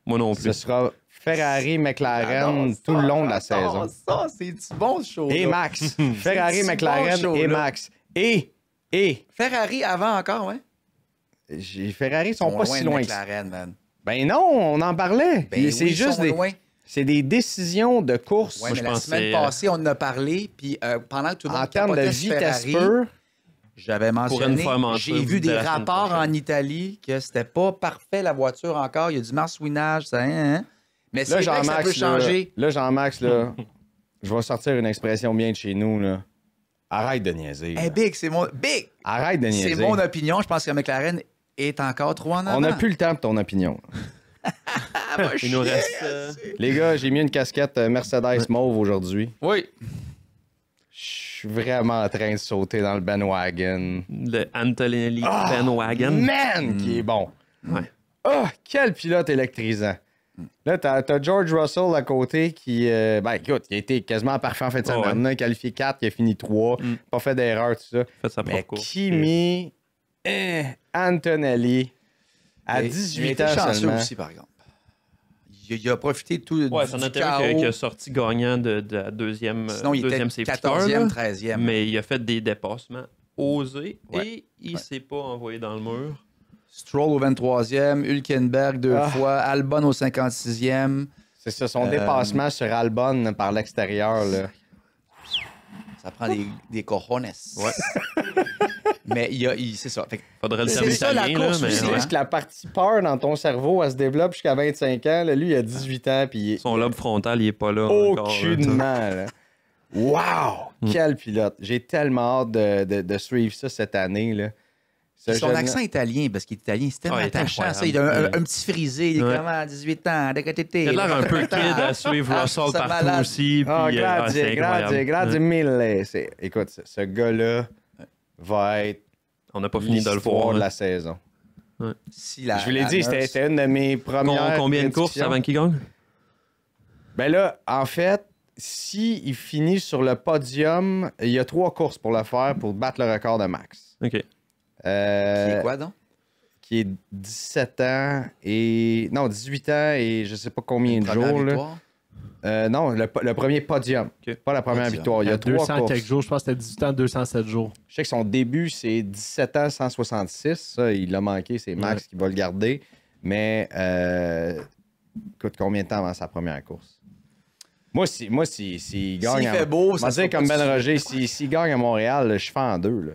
moi non Ce plus. sera Ferrari, McLaren J'adore tout le long de la j'adore saison. Ça, c'est bon ce show. Et Max. Ferrari, C'est McLaren bon show, et là. Max. Et Ferrari avant encore, ouais. Ferrari sont pas si de loin que ça. McLaren, man. Ben non, on en parlait. Ben c'est oui, ils juste sont des, loin. c'est des décisions de course Ouais, Moi, mais je la pense semaine que c'est, passée, on en a parlé, puis pendant que tout le monde en termes de capotait sur vitesse Ferrari, pure. j'avais Pourrait mentionné, nous faire mentir j'ai vu dès des la semaine rapports prochaine. en Italie que c'était pas parfait la voiture encore, il y a du marsouinage, ça, hein. Mais c'est Là, vrai que ça peut changer. Jean-Max, là, je vais sortir une expression bien de chez nous. Là. Arrête de niaiser. là. Hey, Big, c'est mon Big, Arrête de niaiser. c'est mon opinion. Je pense que McLaren est encore trop en avant. On n'a plus le temps pour ton opinion. Il nous reste Les gars, j'ai mis une casquette Mercedes mauve aujourd'hui. Oui. Je suis vraiment en train de sauter dans le bandwagon. le Antonelli bandwagon. Man, qui est bon. Ouais. Oh, quel pilote électrisant. Là, t'as George Russell à côté qui, écoute, il a été quasiment parfait en fin de Oh, semaine. Il a qualifié 4, il a fini 3, pas fait d'erreur, tout ça. Fait sa Mais propre course. Kimi Antonelli, à Il 18 a ans été chanceux seulement. aussi, par exemple. Il a profité de tout Ouais, du c'en a chaos. qui a sorti gagnant de la deuxième, Sinon, il deuxième était safety car, 14e, là. 13e. Mais il a fait des dépassements osés Ouais. et il Ouais. s'est pas envoyé dans le mur. Stroll au 23e, Hülkenberg 2 fois, Albon au 56e. C'est ça, son dépassement sur Albon par l'extérieur. Là. Ça prend des cojones. Ouais. Mais c'est ça. Fait que Faudrait le c'est terme ça, la italien, course là, mais aussi, C'est ouais. juste que la partie peur dans ton cerveau, elle se développe jusqu'à 25 ans. Là, lui, il a 18 ans, puis il est Son lobe frontal, il est pas là encore. aucunement. Là. Wow! Quel pilote! J'ai tellement hâte de suivre ça cette année. Là. Ce son jeune- accent italien, parce qu'il est italien, c'est tellement Ah, il est attachant. Ça. incroyable. Il a un petit frisé, il est Ouais. comme à 18 ans, Il a l'air un peu kid à suivre Russell c'est partout malade. aussi. Puis, Ah, c'est grazie, incroyable. grazie mille. Écoute, ce gars-là va être On n'a pas fini de le l'histoire voir. de là. la saison. Si Je vous l'ai dit, c'était une de mes premières Combien de courses prédictions. avant qu'il gagne? Ben là, en fait, s'il finit sur le podium, il y a 3 courses pour le faire pour battre le record de Max. OK. C'est quoi donc? Qui est 17 ans et... Non, 18 ans et je sais pas combien de Première jours. Là. victoire? Non, le premier podium. Ok. Pas la première Podium. victoire. Il y a 3 200 courses. quelques jours, je pense que c'était 18 ans, 207 jours. Je sais que son début, c'est 17 ans, 166. Ça, il l'a manqué. C'est Max qui va le garder. Mais, écoute, combien de temps avant sa première course? Moi, s'il gagne... S'il fait beau, on ça va dire sera comme pas Ben du- Roger, s'il gagne à Montréal, là, je fais en 2. Là.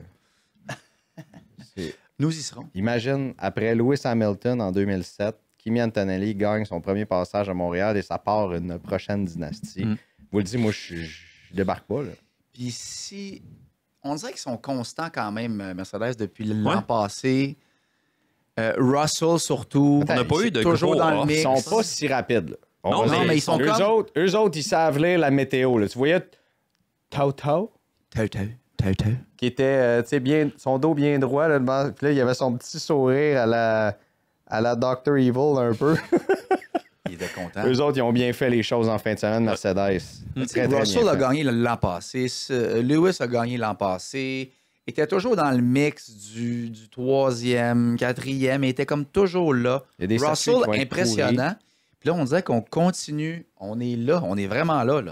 Nous y serons. Imagine, après Lewis Hamilton en 2007, Kimi Antonelli gagne son premier passage à Montréal et ça part une prochaine dynastie. Mm. Vous le dites, moi, je débarque pas. Là. Puis si... On dirait qu'ils sont constants quand même, Mercedes, depuis l'an passé. Russell, surtout. Attends, On n'a pas eu de toujours gros dans le off. mix. Ils sont pas si rapides. Là. Non, va dire. mais ils sont comme- Eux autres, ils savent lire la météo. Là. Tu voyais Toto, Toto. qui était, tu sais, bien, son dos bien droit. Là, devant, puis là, il avait son petit sourire à la Dr. Evil un peu. Il était content. Eux autres, ils ont bien fait les choses en fin de semaine, Mercedes. Tu sais, Russell a gagné l'an passé. Lewis a gagné l'an passé. Il était toujours dans le mix du 3e, 4e. Il était comme toujours là. Il y a des circuits Russell, qui vont être impressionnant. Puis là, on dirait qu'on continue. On est là. On est vraiment là.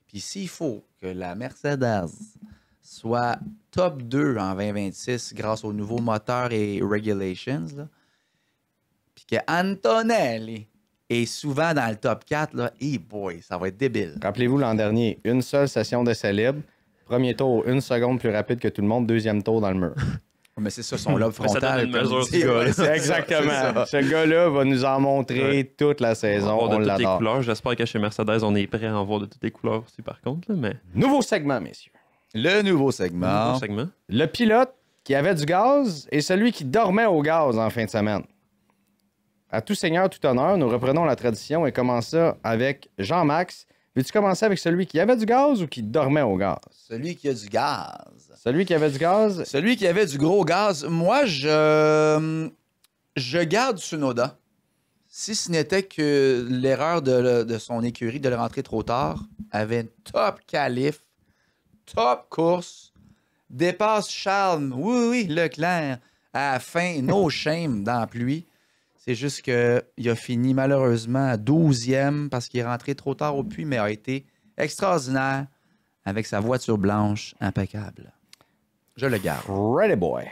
Puis s'il faut que la Mercedes soit top 2 en 2026 grâce aux nouveaux moteurs et regulations, là, puis que Antonelli est souvent dans le top 4, là, hey boy, ça va être débile. Rappelez-vous l'an dernier, une seule session d'essai libre. Premier tour, 1 seconde plus rapide que tout le monde. Deuxième tour dans le mur. Mais c'est ça, son lobe Mais ça frontal. donne une comme mesure il dit, du gars, ouais, là. c'est ça, Exactement. c'est ça. Ce gars-là va nous en montrer toute la On saison. va voir On de toutes les l'adore. couleurs. J'espère que chez Mercedes, on est prêt à en voir de toutes les couleurs aussi, par contre. Là, mais Nouveau segment, messieurs. Le nouveau segment. bon segment. Le pilote qui avait du gaz et celui qui dormait au gaz en fin de semaine. À tout seigneur, tout honneur, nous reprenons la tradition et commençons avec Jean-Max. Veux-tu commencer avec celui qui avait du gaz ou qui dormait au gaz? Celui qui a du gaz. Celui qui avait du gaz, Celui qui avait du gros gaz. Moi, je garde Tsunoda. Si ce n'était que l'erreur de son écurie de le rentrer trop tard, avait une top qualif, top course, dépasse Charles, oui, Leclerc, à la fin, no shame dans la pluie. C'est juste qu'il a fini malheureusement 12e parce qu'il est rentré trop tard au puits, mais a été extraordinaire avec sa voiture blanche impeccable. Je le garde. ready boy.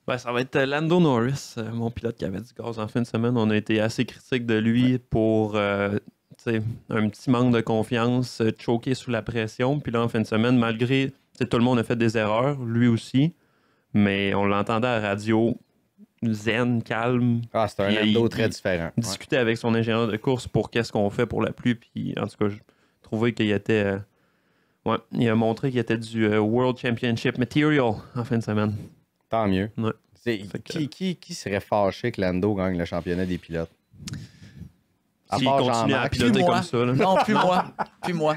Ben, ça va être Lando Norris, mon pilote qui avait du gaz en fin de semaine. On a été assez critique de lui pour tu sais, un petit manque de confiance, choqué sous la pression. Puis là, en fin de semaine, malgré tu sais, tout le monde a fait des erreurs, lui aussi, mais on l'entendait à la radio, zen, calme, Ah, c'est un Puis, Lando il- très différent. discuter avec son ingénieur de course pour qu'est-ce qu'on fait pour la pluie. Puis en tout cas, je trouvais qu'il était. Ouais, il a montré qu'il était du World Championship Material en fin de semaine. Tant mieux. Ouais. C'est- Fait que- qui serait fâché que Lando gagne le championnat des pilotes? À S'il part continue à Jean-Max. piloter Plus moi. comme ça. Là. Non, plus moi. Plus moi.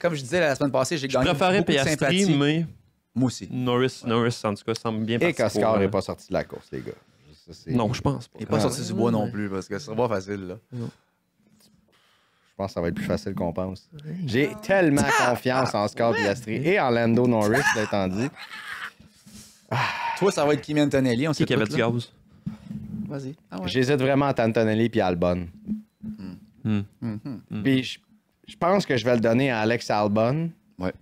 Comme je disais la semaine passée, j'ai Je gagné préférais beaucoup de Piastri, sympathie. mais Moi aussi. Norris, en tout cas, semble bien Et parti pour, qu'Oscar n'est pas sorti de la course, les gars. Ça, c'est- Non, je pense pas. Il n'est pas Ah, sorti du bois non plus parce que c'est pas facile. Là. Je pense que ça va être plus facile qu'on pense. J'ai tellement confiance en Oscar Piastri et en Lando Norris, l'étant dit. Toi, ça va être Kimi Antonelli. On sait Qui avait tout, du là. gaz? Vas-y. Ah ouais. J'hésite vraiment entre Antonelli et Albon. Hmm. Mhm. Puis je pense que je vais le donner à Alex Albon. Ouais.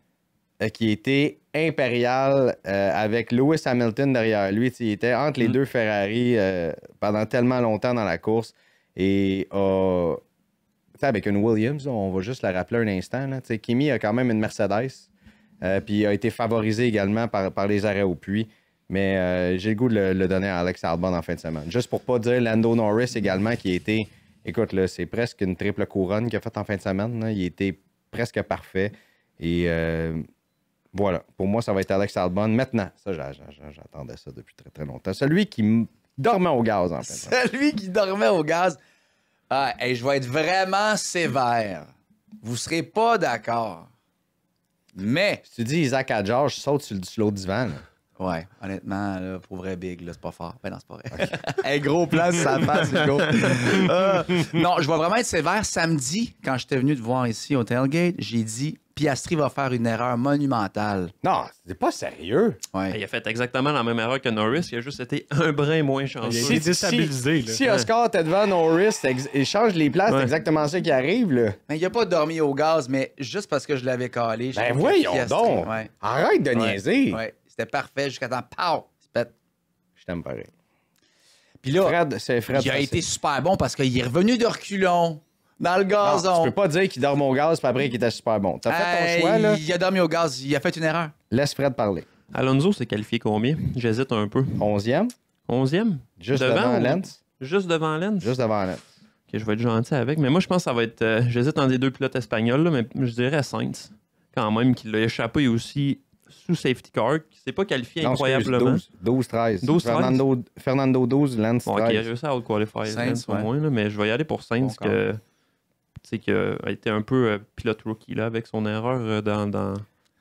qui était impérial avec Lewis Hamilton derrière lui. Il était entre les deux Ferrari pendant tellement longtemps dans la course. Et avec une Williams, on va juste la rappeler un instant. Là, Kimi a quand même une Mercedes. Puis a été favorisé également par les arrêts au puits. Mais j'ai le goût de le donner à Alex Albon en fin de semaine. Juste pour pas dire Lando Norris également, qui a été... Écoute, là, c'est presque une triple couronne qu'il a faite en fin de semaine. Là. Il était presque parfait. Et voilà. Pour moi, ça va être Alex Albon. Maintenant, ça, j'attendais ça depuis très, très longtemps. Celui qui dormait au gaz, en fait. Celui qui dormait au gaz. Ah, hey, je vais être vraiment sévère. Vous serez pas d'accord. Mais... Si tu dis Isaac Hadjar, je saute sur l'autre divan. Là. Ouais, honnêtement, là, pour vrai big, là, c'est pas fort. Ben non, c'est pas vrai. Okay. Hey, gros plan sur sa face, Hugo. Non, je vais vraiment être sévère. Samedi, quand j'étais venu te voir ici au tailgate, j'ai dit Piastri va faire une erreur monumentale. Non, c'est pas sérieux. Ouais. Il a fait exactement la même erreur que Norris, il a juste été un brin moins chanceux. Il est déstabilisé. Là. Si Oscar était devant Norris, il change les places, c'est exactement ça qui arrive. Là. Mais il a pas dormi au gaz, mais juste parce que je l'avais calé. Ben voyons donc. Ouais. Arrête de niaiser. Ouais. C'était parfait jusqu'à temps. Pow! Je t'aime pareil. Puis là, Fred, il a été super bon parce qu'il est revenu de reculons dans le gazon. Non, tu peux pas dire qu'il dorme au gaz puis après qu'il était super bon. T'as fait ton choix, là? Il a dormi au gaz. Il a fait une erreur. Laisse Fred parler. Alonso s'est qualifié combien? J'hésite un peu. 11e? 11e? Juste devant Lance? Juste devant Lance? Juste devant Lance. Ok, je vais être gentil avec. Mais moi, je pense que ça va être... j'hésite entre les deux pilotes espagnols, là, mais je dirais Sainz. Quand même, qu'il l'a échappé aussi sous safety car, qui s'est pas qualifié incroyablement. 12-13. 12-13. Fernando 12, Lance 13. Bon, ok, il a réussi à out-qualifier Sainz au moins, là, mais je vais y aller pour Sainz, qui a été un peu pilote rookie là, avec son erreur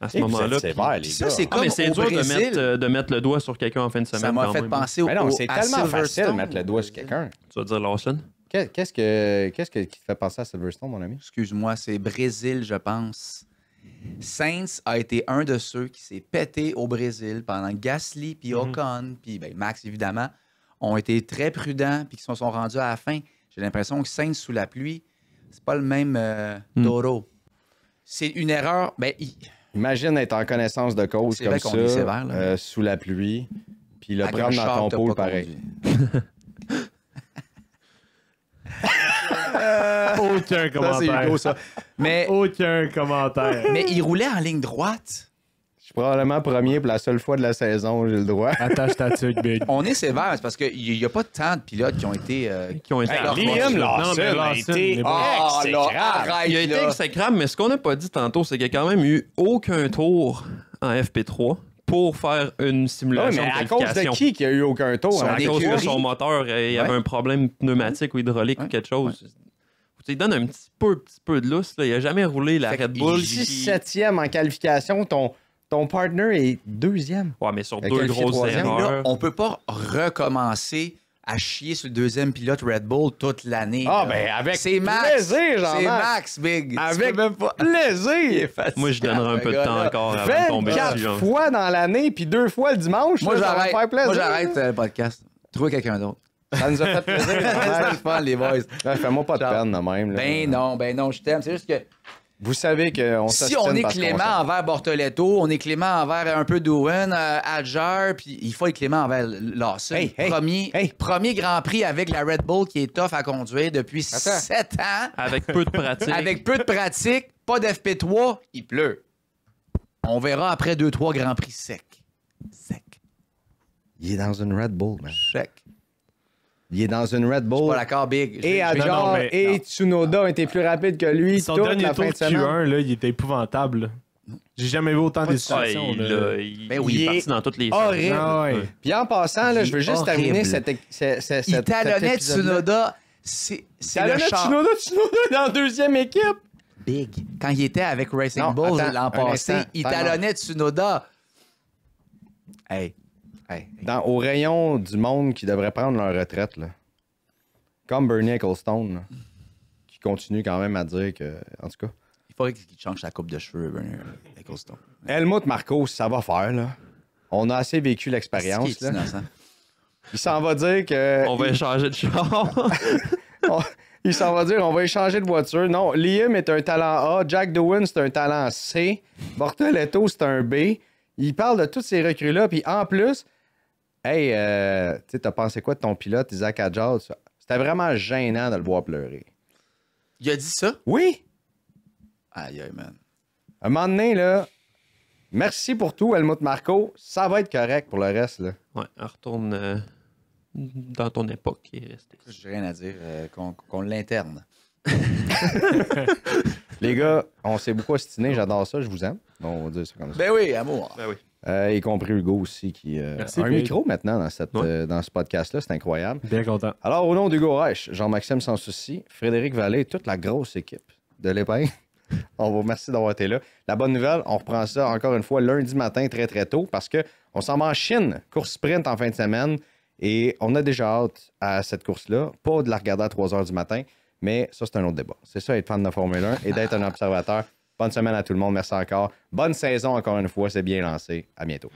à ce moment-là. C'est comme mais c'est dur de mettre le doigt sur quelqu'un en fin de semaine. Ça m'a fait penser au. Mais non, c'est tellement facile de mettre le doigt sur quelqu'un. Tu vas dire Lawson? Qu'est-ce qui te fait penser à Silverstone, mon ami? Excuse-moi, c'est Brésil, je pense. Sainz a été un de ceux qui s'est pété au Brésil pendant Gasly puis Ocon, puis Max, évidemment, ont été très prudents puis qui se sont rendus à la fin. J'ai l'impression que Sainz, sous la pluie, c'est pas le même Toro. C'est une erreur. Imagine être en connaissance de cause comme ça, sévère, sous la pluie, puis le prendre dans ton pôle pareil. Aucun commentaire. Hugo, ça. Mais, aucun commentaire. Mais il roulait en ligne droite. Je suis probablement premier pour la seule fois de la saison, j'ai le droit. Attache ta tuque, Big. On est sévère, c'est parce qu'il n'y a pas tant de pilotes qui ont été... Liam Lawson a été exécrable. Il a été exécrable, mais ce qu'on n'a pas dit tantôt, c'est qu'il n'y a quand même eu aucun tour en FP3 pour faire une simulation de qualification. À cause de qui a eu aucun tour? À cause que son moteur, il y avait un problème pneumatique ou hydraulique ou quelque chose. Tu lui donnes un petit peu de lousse. Là. Il n'a jamais roulé la Red Bull. 17e en qualification, ton partner est 2e. Ouais, mais sur deux grosses erreurs. Là, on peut pas recommencer à chier sur le deuxième pilote Red Bull toute l'année. Ah, ben avec plaisir, Jean-Marc. C'est Max, Big. Avec même pas plaisir. Moi, je donnerais un peu de temps encore avant de tomber dessus. 24 fois dans l'année, puis 2 fois le dimanche. Moi, ça va faire plaisir. Moi, j'arrête le podcast. Trouvez quelqu'un d'autre. Ça nous a fait plaisir. C'est le fun, les boys. Fais-moi pas de peine, de même. Là. Ben non, je t'aime. C'est juste que... Vous savez qu'on si on est clément envers Bortoletto, on est clément envers un peu Doohan, Hadjar, puis il faut être clément envers Lawson. Premier Grand Prix avec la Red Bull qui est tough à conduire depuis 7 ans. Avec peu de pratique. Avec peu de pratique, pas d'FP3, il pleut. On verra après 2-3 Grands Prix secs. Il est dans une Red Bull, man. Sec. Il est dans une Red Bull. Je suis pas d'accord, Big. Et Hadjar et Tsunoda ont été plus rapides que lui. Son dernier tour de Q1, là, il était épouvantable. J'ai jamais vu autant de situations. Il est parti dans toutes les horrible. Puis en passant, là, je veux juste terminer cette il talonnait Tsunoda. C'est le char. Tsunoda dans la deuxième équipe. Big. Quand il était avec Racing Bulls l'an passé, il talonnait Tsunoda. Au rayon du monde qui devrait prendre leur retraite, là. Comme Bernie Ecclestone, là, qui continue quand même à dire que... En tout cas... Il faudrait qu'il change sa coupe de cheveux, Bernie Ecclestone. Helmut Marko, ça va faire, là. On a assez vécu l'expérience, là. Il s'en va dire que... On va échanger de char. Il s'en va dire, on va échanger de voiture. Non, Liam est un talent A, Jack Doohan, c'est un talent C, Bortoletto, c'est un B. Il parle de tous ces recrues-là, puis en plus, hey, tu sais, t'as pensé quoi de ton pilote, Isaac Adjad? C'était vraiment gênant de le voir pleurer. Il a dit ça? Oui! Aïe, aïe, man. À un moment donné, là, merci pour tout, Helmut Marko. Ça va être correct pour le reste, là. Ouais, retourne dans ton époque qui est restée. J'ai rien à dire. Qu'on l'interne. Les gars, on s'est beaucoup ostiné, j'adore ça, je vous aime. On va dire ça comme ça. Ben oui, amour. Ben oui. Y compris Hugo aussi, qui Merci, a un Pete. micro maintenant dans ce podcast-là, c'est incroyable. Bien content. Alors, au nom d'Hugo Reich, Jean-Maxime Sans Souci, Frédéric Vallée et toute la grosse équipe de l'Épingle, on vous remercie d'avoir été là. La bonne nouvelle, on reprend ça encore une fois lundi matin très très tôt parce qu'on s'en va en Chine, course sprint en fin de semaine et on a déjà hâte à cette course-là. Pas de la regarder à 3 h du matin, mais ça, c'est un autre débat. C'est ça, être fan de Formule 1 et d'être un observateur. Bonne semaine à tout le monde. Merci encore. Bonne saison encore une fois. C'est bien lancé. À bientôt.